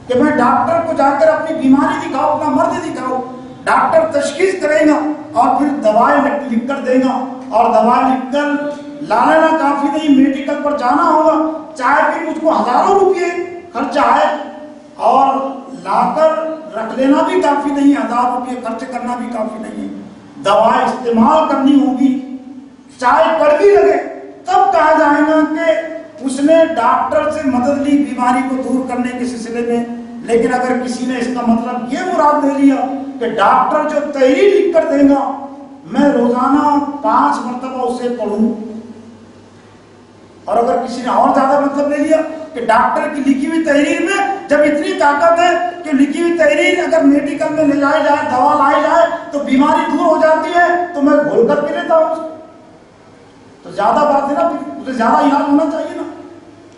[SPEAKER 2] کہ میں ڈاکٹر کو جا کر اپنی بیماری دکھاؤ، اپنا مرض دکھاؤ. ڈاکٹر تشخیص کرے گا اور پھر دوائیں لکھ کر دے گا، اور دوائیں لکھ کر لا لینا کافی نہیں، میڈیکل پر جانا ہوگا. چاہے پھر مجھ کو ہزاروں روپئے خرچہ ہے، اور لا کر رکھ لینا بھی کافی نہیں، 1000 روپئے خرچ کرنا بھی کافی نہیں ہے. دوائیں استعمال کرنی ہوگی، چاہے کڑوی لگے، تب کہا جائے گا کہ اس نے ڈاکٹر سے مدد لی بیماری کو دور کرنے کے سلسلے میں. لیکن اگر کسی نے اس کا مطلب یہ مراد لے لیا کہ ڈاکٹر جو تحریر لکھ کر دے گا میں روزانہ 5 مرتبہ اسے پڑھوں، اور اگر کسی نے اور زیادہ مطلب لے لیا کہ ڈاکٹر کی لکھی ہوئی تحریر میں جب اتنی طاقت ہے کہ لکھی ہوئی تحریر اگر میڈیکل میں لے جائی جائے، دوا لائی جائے تو بیماری دور ہو جاتی ہے، تو میں گھول کر پی لیتا ہوں، تو زیادہ بات ہے نا، اسے زیادہ علاج ہونا چاہیے نا.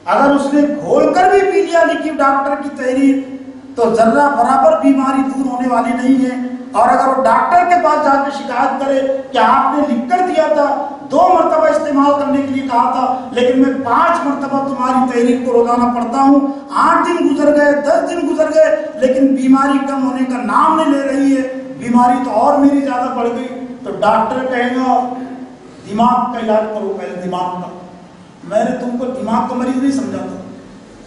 [SPEAKER 2] اگر اس نے گھول کر بھی پی لیا لکھی ڈاکٹر کی تحریر تو ذرہ برابر بیماری دور ہونے والی نہیں ہے. اور اگر وہ ڈاکٹر کے پاس جا کے شکایت کرے کہ آپ نے لکھ کر دیا تھا، 2 مرتبہ استعمال کرنے کے لیے کہا تھا، لیکن میں 5 مرتبہ تمہاری تحریر کو روزانہ پڑھتا ہوں، 8 دن گزر گئے، 10 دن گزر گئے، لیکن بیماری کم ہونے کا نام نہیں لے رہی ہے، بیماری تو اور میری زیادہ بڑھ گئی، تو ڈاکٹر کہے گا دماغ کا علاج کرو، پہلے دماغ کا. میں نے تم کو دماغ کا مریض نہیں سمجھا تھا،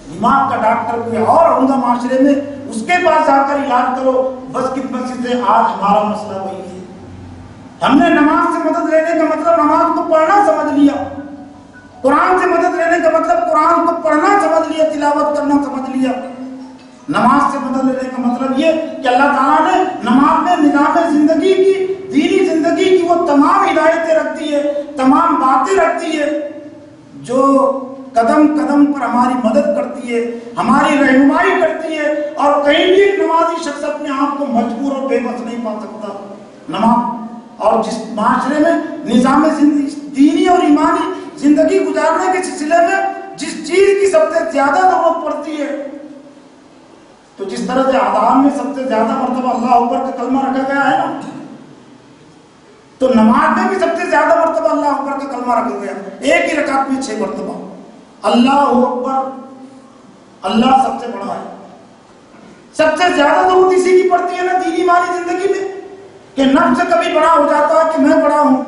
[SPEAKER 2] دماغ کا ڈاکٹر کوئی اور ہوگا معاشرے میں، اس کے پاس جا کر علاج کرو. بس قسمت سے آج ہمارا مسئلہ وہی ہے. ہم نے نماز سے مدد لینے کا مطلب نماز کو پڑھنا سمجھ لیا، قرآن سے مدد لینے کا مطلب قرآن کو پڑھنا سمجھ لیا، تلاوت کرنا سمجھ لیا. نماز سے مدد لینے کا مطلب یہ کہ اللہ تعالیٰ نے نماز میں نظام زندگی کی، دینی زندگی کی وہ تمام ہدایتیں رکھتی ہے، تمام باتیں رکھتی ہے جو قدم قدم پر ہماری مدد کرتی ہے، ہماری رہنمائی کرتی ہے. اور کہیں بھی ایک نمازی شخص اپنے آپ کو مجبور اور بے بس نہیں پا سکتا. نماز اور جس معاشرے میں نظام دینی اور ایمانی زندگی گزارنے کے سلسلے میں جس چیز کی سب سے زیادہ ضرورت پڑتی ہے، تو جس طرح سے اذان میں سب سے زیادہ مرتبہ اللہ اکبر کا کلمہ رکھا گیا ہے نا، تو نماز میں بھی سب سے زیادہ مرتبہ اللہ اکبر کا کلمہ رکھا گیا. ایک ہی رکعت میں 6 مرتبہ اللہ اکبر. اللہ سب سے بڑا ہے. سب سے زیادہ ضرورت اسی کی پڑتی ہے نا دینی مالی زندگی میں، کہ نفس کبھی بڑا ہو جاتا ہے کہ میں بڑا ہوں،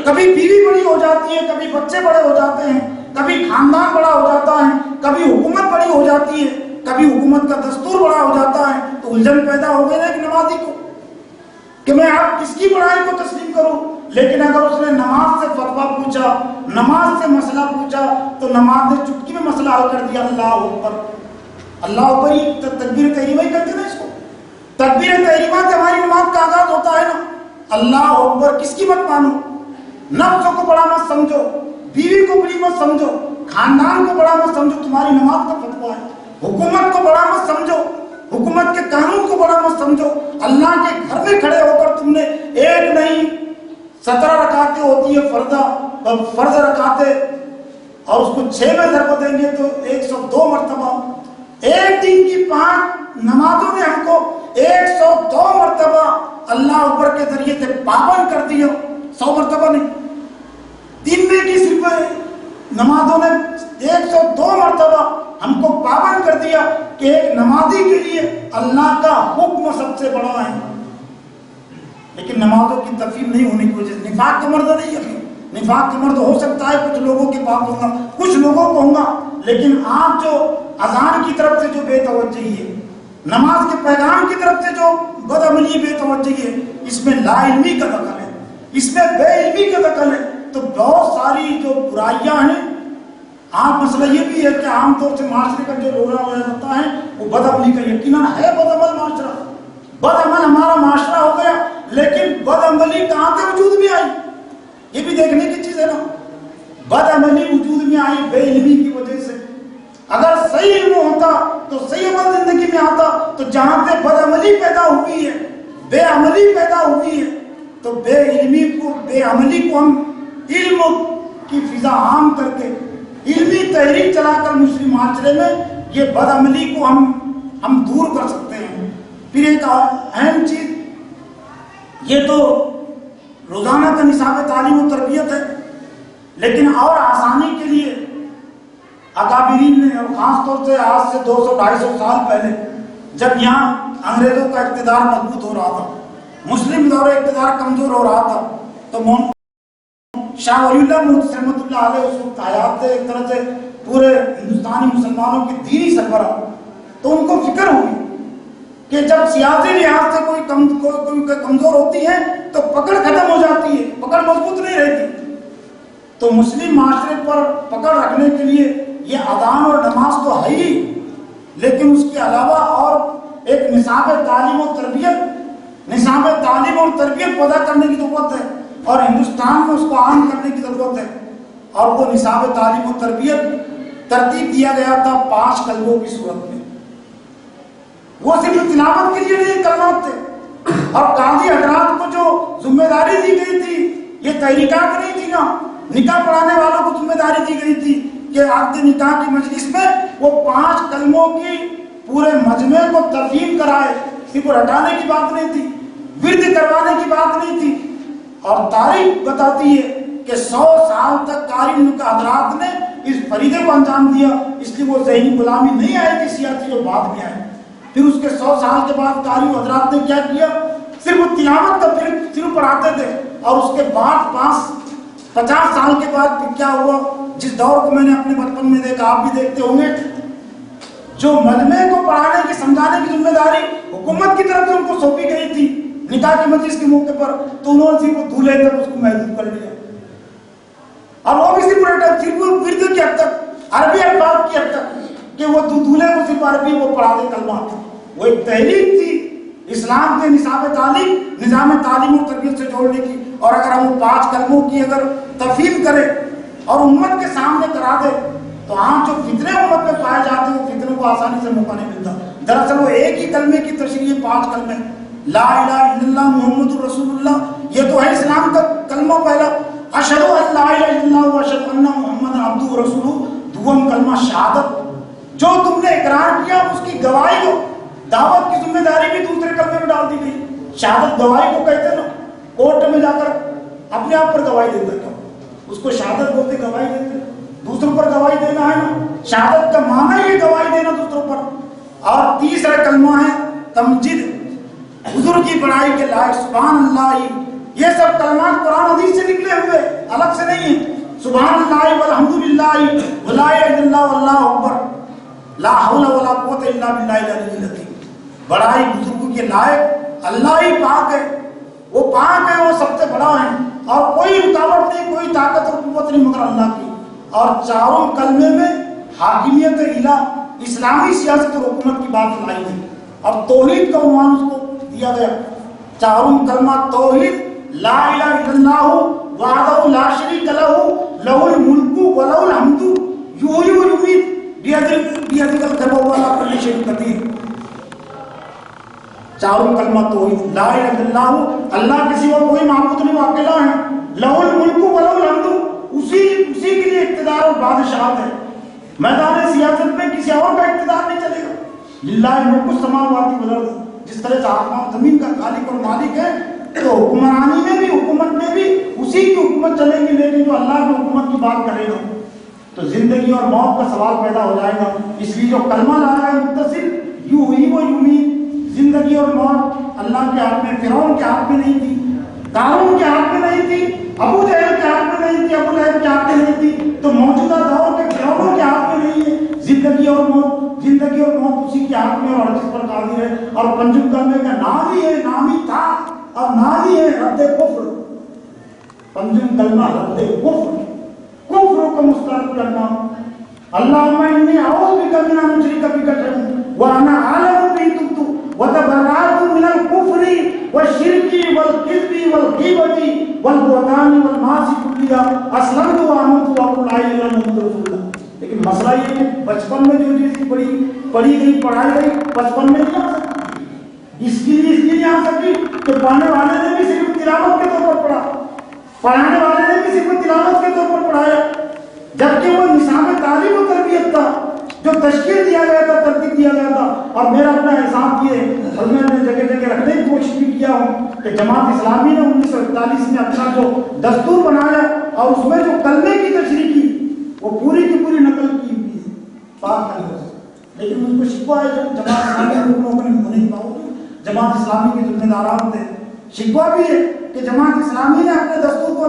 [SPEAKER 2] کبھی بیوی بڑی ہو جاتی ہے، کبھی بچے بڑے ہو جاتے ہیں، کبھی خاندان بڑا ہو جاتا ہے، کبھی حکومت بڑی ہو جاتی ہے، کبھی حکومت کا دستور بڑا ہو جاتا ہے. تو الجھن پیدا ہو گئی نا ایک نمازی کو کہ میں آپ کس کی بڑائی کو تسلیم کروں. لیکن اگر اس نے نماز سے فتویٰ پوچھا، نماز سے مسئلہ پوچھا، تو نماز نے چٹکی میں مسئلہ حل کر دیا. اللہ اکبر. اللہ اکبر ہی تکبیر تحریمہ ہی کہتے ہیں نا اس کو. تکبیر تحریمہ سے ہماری نماز کا آغاز ہوتا ہے نا. اللہ اکبر. کس کی مت مانو؟ نفس کو بڑا مت سمجھو، بیوی کو بڑی مت سمجھو، خاندان کو بڑا مت سمجھو، تمہاری نماز کا فتویٰ ہے. حکومت کو بڑا مت سمجھو، حکومت کے قانون کو بڑا مت سمجھو. اللہ کے گھر میں کھڑے ہو کر تم نے ایک نہیں 17 رکعتیں ہوتی ہے فرض رکعتیں، اور اس کو 6 میں ضرب دیں گے تو 102 مرتبہ. ایک دن کی 5 نمازوں نے ہم کو 102 مرتبہ اللہ اکبر کے ذریعے سے پابند کر دیا. 100 مرتبہ نہیں، دن میں کی صرف نمازوں نے 102 مرتبہ ہم کو پابند کر دیا کہ ایک نمازی کے لیے اللہ کا حکم سب سے بڑا ہے. لیکن نمازوں کی تفہیم نہیں ہونے کی وجہ سے نفاق کا مرض نہیں ہے. نفاق کا مرض ہو سکتا ہے کچھ لوگوں کے پاس ہوگا، کچھ لوگوں کو ہوگا، لیکن آپ جو اذان کی طرف سے جو بے توجہی ہے، نماز کے پیغام کی طرف سے جو بدعملی بے توجہی ہے، اس میں لا علمی کا دخل ہے، اس میں بے علمی کا دخل ہے، تو بہت ساری جو برائیاں ہیں. عام مسئلہ یہ بھی ہے کہ عام طور سے معاشرے کا جو رونا ہو جاتا ہے وہ بدعملی کا. یقیناً ہے بدعمل معاشرہ، بدعمل ہمارا معاشرہ ہو گیا، لیکن بدعملی کہاں سے وجود میں آئی یہ بھی دیکھنے کی چیز ہے نا. بدعملی وجود میں آئی بے علمی کی وجہ سے. اگر صحیح علم ہوتا تو صحیح عمل زندگی میں آتا. تو جہاں سے بدعملی پیدا ہوئی ہے، بے عملی پیدا ہوئی ہے، تو بے علمی کو، بے عملی کو ہم علم کی فضا عام کر کے، علمی تحریک چلا کر مسلم معاشرے میں یہ بدعملی کو ہم دور کر سکتے ہیں. پھر ایک اہم چیز، یہ تو روزانہ کا نصاب تعلیم و تربیت ہے، لیکن اور آسانی کے لیے اکابرین نے، اور خاص طور سے آج سے 200-250 سال پہلے جب یہاں انگریزوں کا اقتدار مضبوط ہو رہا تھا، مسلم دور اقتدار کمزور ہو رہا تھا، تو شاہ ولی اللہ محدث رحمۃ اللہ علیہ اس وقت حیات تھے، ایک طرح سے پورے ہندوستانی مسلمانوں کی دینی سربراہ. تو ان کو فکر ہوئی کہ جب سیاسی لحاظ سے کوئی کمزور ہوتی ہے تو پکڑ ختم ہو جاتی ہے، پکڑ مضبوط نہیں رہتی. تو مسلم معاشرے پر پکڑ رکھنے کے لیے یہ اذان اور نماز تو ہے ہی، لیکن اس کے علاوہ اور ایک نصاب تعلیم و تربیت پیدا کرنے کی ضرورت ہے، اور ہندوستان میں اس کو عام کرنے کی ضرورت ہے. اور وہ نصاب تعلیم و تربیت ترتیب دیا گیا تھا 5 کلموں کی صورت میں. وہ صرف تلاوت کے لیے نہیں کلمات تھے، اور قاضی حضرات کو جو ذمہ داری دی گئی تھی، یہ تحریکات نہیں تھی نا، نکاح پڑھانے والوں کو ذمہ داری دی گئی تھی کہ عقد نکاح کی مجلس میں وہ 5 کلموں کی پورے مجمع کو ترتیب کرائے. صرف رٹانے کی بات نہیں تھی، ورد کروانے کی بات نہیں تھی. اور تاریخ بتاتی ہے کہ 100 سال تک قاری نکاح حضرات نے اس فریضے کو انجام دیا. اس لیے وہ ذہنی غلامی نہیں آئی کہ سیاسی جو بعد میں آئے. پھر اس کے 100 سال کے بعد قاری حضرات نے کیا کیا؟ صرف تلاوت کا صرف پڑھاتے تھے. اور اس کے بعد 50 سال کے بعد پھر کیا ہوا، جس دور کو میں نے اپنے بچپن میں دیکھا، آپ بھی دیکھتے ہوں گے، جو مجمع کو پڑھانے کی، سمجھانے کی ذمہ داری حکومت کی طرف سے ان کو سونپی گئی تھی نکاح کی مجلس کے موقع پر، تو انہوں نے صرف دولہے تک اس کو محدود کر لیا. اور وہ بھی صرف ورد کی حد تک، عربی الفاظ کی حد تک، کہ وہ دولہے کو صرف عربی وہ پڑھاتے کلمات. وہ ایک تحریک تھی اسلام کے نصاب تعلیم، نظام تعلیم و تربیت سے جوڑنے کی. اور اگر ہم وہ 5 کلموں کی اگر تفہیم کریں اور امت کے سامنے کرا دے تو عام جو فتنے امت میں پائے جاتے ہیں وہ فتنوں کو آسانی سے موقع نہیں ملتا. دراصل وہ ایک ہی کلمے کی تشریح 5 کلمے، لا الہ الا اللہ محمد الرسول اللہ. یہ تو ہے اسلام کا کلمہ پہلا، اشہد ان لا الہ الا اللہ و اشہد ان محمد عبدہ و رسولہ. دوم کلمہ شہادت، جو تم نے اقرار کیا اس کی گواہی دو. دعوت کی ذمہ داری بھی دوسرے کلمے میں ڈال دی گئی. شہادت گواہی کو کہتے ہیں نا، کورٹ میں جا کر اپنے آپ پر گواہی دیتا ہے، اس کو شہادت بولتے، گواہی دیتے. دوسروں پر گواہی دینا ہے نا، شہادت کا معنی یہ گواہی دینا دوسروں پر. اور تیسرا کلمہ ہے تمجید، حضور کی بڑائی کے لائق، سبحان اللہ. یہ سب کلمات قرآن حدیث سے نکلے ہوئے، الگ سے نہیں ہیں. سبحان اللہ والحمدللہ ولا الہ الا اللہ واللہ اکبر، لا حول ولا قوت الا باللہ العلی العظیم. بڑائی بزرگوں کے لائق اللہ ہی پاک ہے، وہ پاک ہے، وہ سب سے بڑا ہے، اور کوئی رکاوٹ نہیں، کوئی طاقت اور قوت نہیں مگر اللہ کی. اور چاروں کلمے میں حاکمیت الہ، اسلامی سیاست اور حکومت کی بات لائی گئی. اور توحید کا عنوان اس کو دیا گیا. چاروں کلمہ توحید، لا الہ الا اللہ وحدہ لا شریک لہ لہ الملک و لہ الحمد یحیی و یمیت بیدہ الخیر وہو علی کل شیء قدیر. چاروں کلمہ توحید، لا الہ الا اللہ، اللہ کے سوا کوئی معبود نہیں، وہ اکیلا ہے. لہ الملک و لہ الحمد، اسی کے لیے اقتدار اور بادشاہت ہے. میدان سیاست میں کسی اور کا اقتدار نہیں چلے گا. للہ ملک السماوات والارض، جس طرح سے آسمان زمین کا خالق اور مالک ہے، تو حکمرانی میں بھی، حکومت میں بھی اسی کی حکومت چلے گی. لیکن جو اللہ کی حکومت کی بات کرے گا تو زندگی اور موت کا سوال پیدا ہو جائے گا. اس لیے جو کلمہ لایا ہے متصل، یحیی و یمیت، زندگی اور موت اللہ کے ہاتھ میں، فرعون کے ہاتھ میں نہیں تھی، قارون کے ہاتھ میں نہیں تھی، ابو جہل کے ہاتھ میں نہیں تھی، ابو لہب کے ہاتھ میں نہیں تھی، تو موجودہ دور کے فرعونوں کے ہاتھ میں نہیں ہے. زندگی اور موت موت اسی کے ہاتھ میں اور ہر چیز پر قادر ہے. اور پنجم کلمے کا نام ہی ہے، نام ہی تھا اور نام ہی ہے رد کفر. پنجم کلمہ رد کفر، کفر کو مسترد کرنا. اللہم انی اعوذ بک من ان اشرک بک وانا اعلم بما تبت وتبرأت من الکفر والشرک والکذب والغیبۃ والبہتان والمعاصی کلها اسلمت وآمنت وأقول لا إله إلا الله محمد رسول اللہ. لیکن مسئلہ یہ ہے بچپن میں جو چیز پڑھی گئی پڑھائی گئی بچپن میں نہیں آ سکتی. اس لیے نہیں آ سکتی کہ پڑھانے والے نے بھی صرف تلاوت کے طور پر پڑھا، پڑھانے والے نے بھی صرف تلاوت کے طور پر پڑھایا، جبکہ وہ نصاب تعلیم و تربیت تھا جو تشکیل دیا گیا تھا، ترتیب دیا گیا تھا. اور میرا اپنا احساس یہ ہے اور میں نے جگہ جگہ رکھنے کی کوشش بھی کیا ہوں کہ جماعت اسلامی نے 1941 میں اپنا جو دستور بنایا اور اس میں جو کلمے کی تشریح کی وہ پوری کی پوری نقل کی ہوئی ہے پاک کلمے سے. لیکن مجھ کو شکوہ ہے جب جماعت اسلامی کے لوگوں نے نہیں پاؤ جماعت اسلامی کے ذمہ داران تھے. شکوہ بھی ہے کہ جماعت اسلامی نے اپنے دستور کو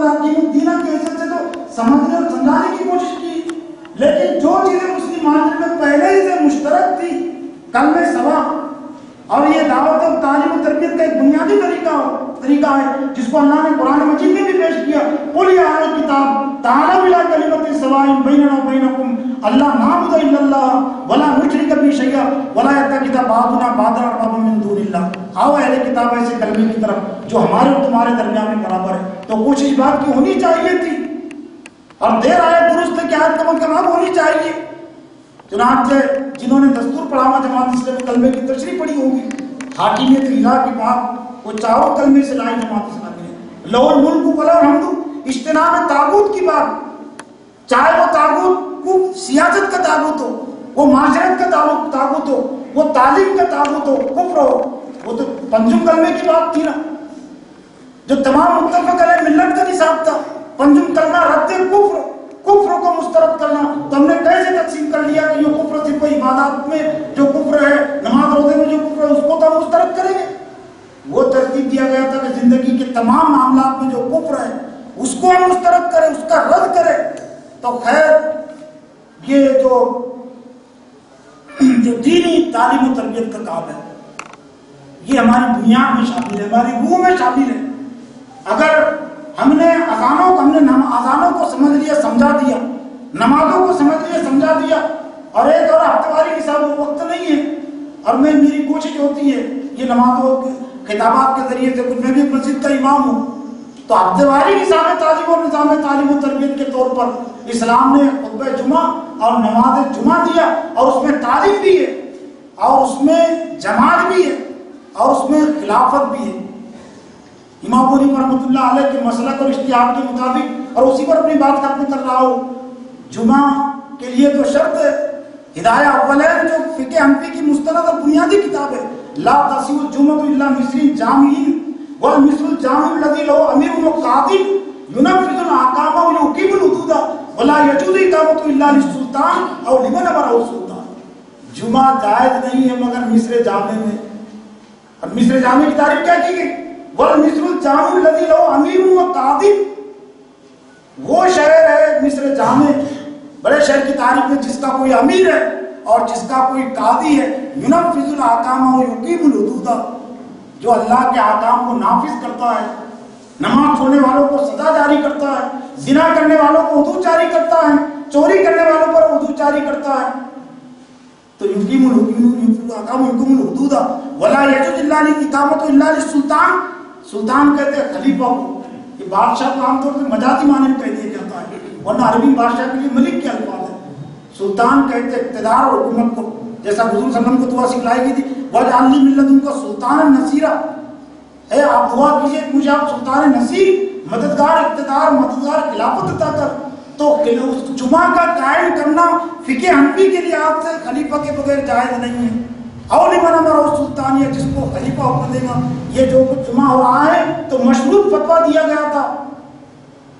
[SPEAKER 2] دینہ کی حیثیت سے تو سمجھنے اور سمجھانے کی کوشش کی، لیکن جو چیزیں مسلم معاشرے میں پہلے ہی سے مشترک تھی، کلمہ سوا اور یہ دعوت اور تعلیم و تربیت کا ایک بنیادی طریقہ ہے جس کو اللہ نے قرآن مجید میں بھی پیش کیا. قل یا اہل الکتاب تعالوا الی کلمۃ سواء بیننا وبینکم الا نعبد الا اللہ ولا نشرک به شیئا ولا یتخذ بعضنا بعضا اربابا من دون اللہ. آؤ اہل کتاب ایسے کلمے کی طرف جو ہمارے اور تمہارے درمیان میں برابر ہے. تو کوشش بات کی ہونی چاہیے تھی اور دیر آئے درست ہے کہ آج کم اب ہونی چاہیے. چنانچہ جنہوں نے دستور پڑھا ہوا جماعت اسلامی کلمے کی تشریح پڑھی ہوگی، حاکمیت الہ کی بات وہ چاروں کلمے سے لائی جماعت اسلامی نے. لو الملک ولا الحمد، اجتناب تاغوت کی بات، چاہے وہ تاغوت کو سیاست کا تاغوت ہو، وہ معاشرت کا تاغوت ہو، وہ تعلیم کا تاغوت ہو، کفر ہو، وہ تو پنجم کلمے کی بات تھی نا جو تمام متفق علیہ ملت کا نصاب تھا. پنجم کلمہ رد کفر کو مسترد کرنا. تو ہم نے کیسے تقسیم کر لیا کہ یہ کفر صرف عبادات میں جو کفر ہے، نماز روزے میں جو کفر ہے اس کو تو ہم مسترد کریں گے. وہ ترتیب دیا گیا تھا کہ زندگی کے تمام معاملات میں جو کفر ہے اس کو ہم مسترد کریں، اس کا رد کریں. تو خیر یہ جو دینی تعلیم و تربیت کا کام ہے یہ ہماری بنیاد میں شامل ہے، ہماری روح میں شامل ہے. اگر ہم نے اذانوں کو سمجھ لیا سمجھا دیا، نمازوں کو سمجھ لیا سمجھا دیا اور ایک اور ہفتے واری کے ساتھ وہ وقت نہیں ہے. اور میری کوشش ہوتی ہے یہ نمازوں خطابات کے ذریعے سے کچھ، میں بھی مسجد کا امام ہوں تو ہفتے واری نظام تعلیم اور نظام تعلیم و تربیت کے طور پر اسلام نے خطبہ جمعہ اور نماز جمعہ دیا اور اس میں تعلیم بھی ہے اور اس میں جماعت بھی ہے اور اس میں خلافت بھی ہے. امام ابو حنیفہ رحمۃ اللہ علیہ کے مسلک اور اجتہاد کے مطابق، اور اسی پر اپنی بات ختم کر رہا ہوں، جمعہ کے لیے تو شرط ہے ہدایہ اولین جو فقہ حنفی کی مستند اور بنیادی کتاب ہے، لا تصح الجمعۃ الا مصر جامع والمصر الجامع الذي له امیر وقاضی ينفذ الاحکام ويقيم الحدود ولا يجوز اقامۃ الا للسلطان او لمن امره السلطان. جمعہ جائز نہیں ہے مگر مصر جامع میں. اور مصر جامع کی تعریف کیا کی گئی؟ والمصر الجامع الذي له امیر وقاضی، وہ شہر ہے مصر جامع بڑے شہر کی تعریف میں جس کا کوئی امیر ہے اور جس کا کوئی قاضی ہے. ينفذ الاحکام ويقيم الحدود، جو اللہ کے احکام کو نافذ کرتا ہے، نماز چھوڑنے والوں کو سزا جاری کرتا ہے، زنا کرنے والوں کو حدود جاری کرتا ہے، چوری کرنے والوں پر حدود جاری کرتا ہے. تو يقيم الاحکام ويقيم الحدود ولا يجوز الا الاقامۃ الا للسلطان. سلطان کہتے ہیں خلیفہ کو. یہ بادشاہ کو عام طور سے مجازی معنی میں کہہ دیا جاتا ہے ورنہ عربی بادشاہ کے لیے ملک کے الفاظ ہے. سلطان کہتے ہیں اقتدار اور حکومت کو، جیسا حضور صلی اللہ علیہ وسلم کو دعا سکھلائی گئی تھی وَاجْعَلْ لِي مِن لَّدُنكَ سُلْطَانًا نَصِيرًا، اے آپ دعا کیجئے مجھے آپ سلطان نصیر، مددگار اقتدار، مددگار خلافت عطا کر. تو جمعہ کا قائم کرنا فقہ حنفی کے لیے آپ سے خلیفہ کے بغیر جائز نہیں ہے. اور لمن امرہ السلطان، جس کو خلیفہ حکم دے گا. یہ جو کچھ جمعہ ہو رہا ہے تو مشروط فتویٰ دیا گیا تھا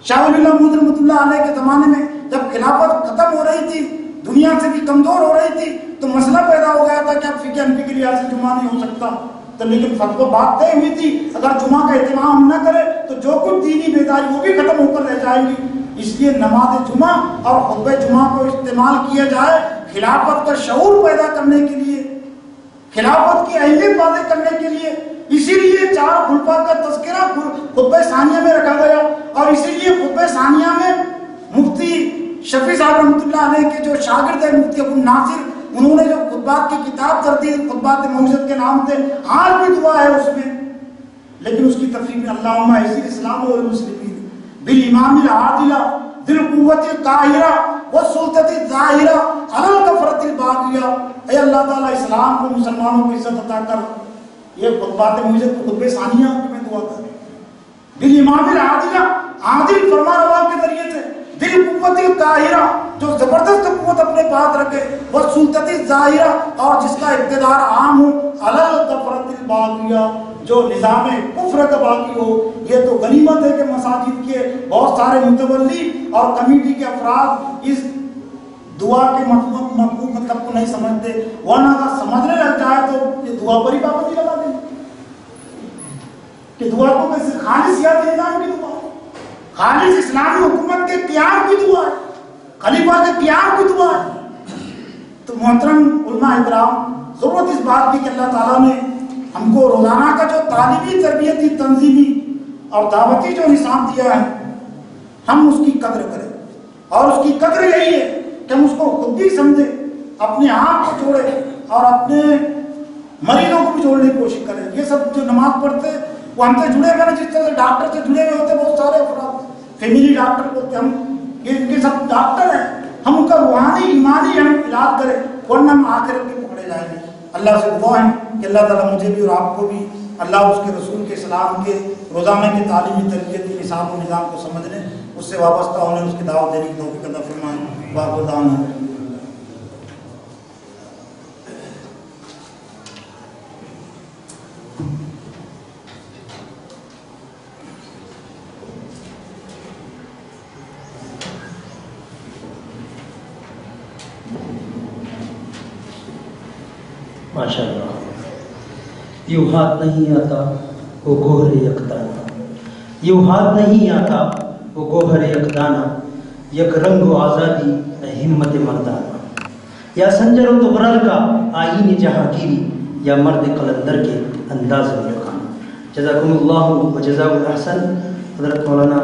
[SPEAKER 2] شاہ ولی اللہ محمد رحمۃ اللہ علیہ کے زمانے میں، جب خلافت ختم ہو رہی تھی، دنیا سے بھی کمزور ہو رہی تھی، تو مسئلہ پیدا ہو گیا تھا کہ اب فقہ حنفی کے لحاظ سے جمعہ نہیں ہو سکتا. تو لیکن فتویٰ بات طے ہوئی تھی اگر جمعہ کا اہتمام نہ کرے تو جو کچھ دینی بیداری وہ بھی ختم ہو کر رہ جائے گی. اس لیے نماز جمعہ اور خطبہ جمعہ کو استعمال کیا جائے خلافت کا شعور پیدا کرنے کے لیے، خلافت کی اہمیت واضح کرنے کے لیے اسی لیے 4 خلفاء کا تذکرہ خطبہ ثانیہ میں رکھا گیا، اور اسی لیے خطبہ ثانیہ میں مفتی شفیع صاحب رحمۃ اللہ علیہ کے جو شاگرد ہیں مفتی ابو الناصر، انہوں نے جو خطبات کی کتاب ترتیب خطبات موعظت کے نام سے، آج بھی دعا ہے اس میں، لیکن اس کی تفریح میں اللہم اعز الاسلام والمسلمین بالامام العادل ذی القوۃ القاہرہ والسلطۃ الظاہرہ علی الکفرۃ الباغیہ، اے اللہ تعالیٰ اسلام کو، مسلمانوں کو عزت عطا کر۔ یہ خطبات موعظت کو خطبہ ثانیہ میں دعا کر بالامام العادل، عادل فرما روا کے ذریعے سے، ذی القوۃ القاہرہ جو زبردست قوت اپنے پاس رکھے، والسلطۃ الظاہرہ اور جس کا اقتدار عام ہو، علی الکفرۃ الباغیہ جو نظام کفر کا باقی ہو۔ یہ تو غنیمت ہے کہ مساجد کے بہت سارے متولی اور کمیٹی کے افراد اس دعا کے مفہوم مطلب کو نہیں سمجھتے، ورنہ اگر سمجھنے لگ جائے تو یہ دعا پر ہی پابندی لگا دیں کہ دعا کو کیسے خالص سیاسی نظام کی دعا ہے، خالص اسلامی حکومت کے قیام کی دعا ہے، خلیفہ کے قیام کی دعا ہے۔ تو محترم علماء اکرام، ضرورت اس بات کی کہ اللہ تعالیٰ نے ہم کو روزانہ کا جو تعلیمی، تربیتی، تنظیمی اور دعوتی جو نظام دیا ہے، ہم اس کی قدر کریں، اور اس کی قدر یہی ہے کہ ہم اس کو خود بھی سمجھیں، اپنے آپ کو جوڑیں اور اپنے مریضوں کو بھی جوڑنے کی کوشش کریں۔ یہ سب جو نماز پڑھتے وہ ہم سے جڑے ہوئے، جس طرح سے ڈاکٹر سے جڑے ہوئے ہوتے بہت سارے افراد، فیملی ڈاکٹر بولتے ہم، یہ سب ڈاکٹر ہیں، ہم ان کا روحانی ایمانی ہم علاج کریں، ورنہ ہم آخرت میں پکڑے جائیں گے۔ اللہ سے دعا ہے کہ اللہ تعالیٰ مجھے بھی اور آپ کو بھی، اللہ اس کے رسول کے اسلام کے روزانہ کی تعلیمی، تربیتی نصاب و نظام کو سمجھنے، اس سے وابستہ ہونے، اس کی دعوت دینے کی توفیق عطا فرمائے۔ باقی دعوانا
[SPEAKER 1] ماشاء اللہ۔ یوں ہاتھ نہیں آتا وہ گوہر یکدانا، یوں ہاتھ نہیں آتا وہ گوہر یکدانا، یک رنگ و آزادی ہمت مردانہ، یا سنجر و تغرر کا آئین جہانگیری، یا مرد قلندر کے انداز میں خانہ۔ جزاکم اللہ و جزاک الاحسن۔ حضرت مولانا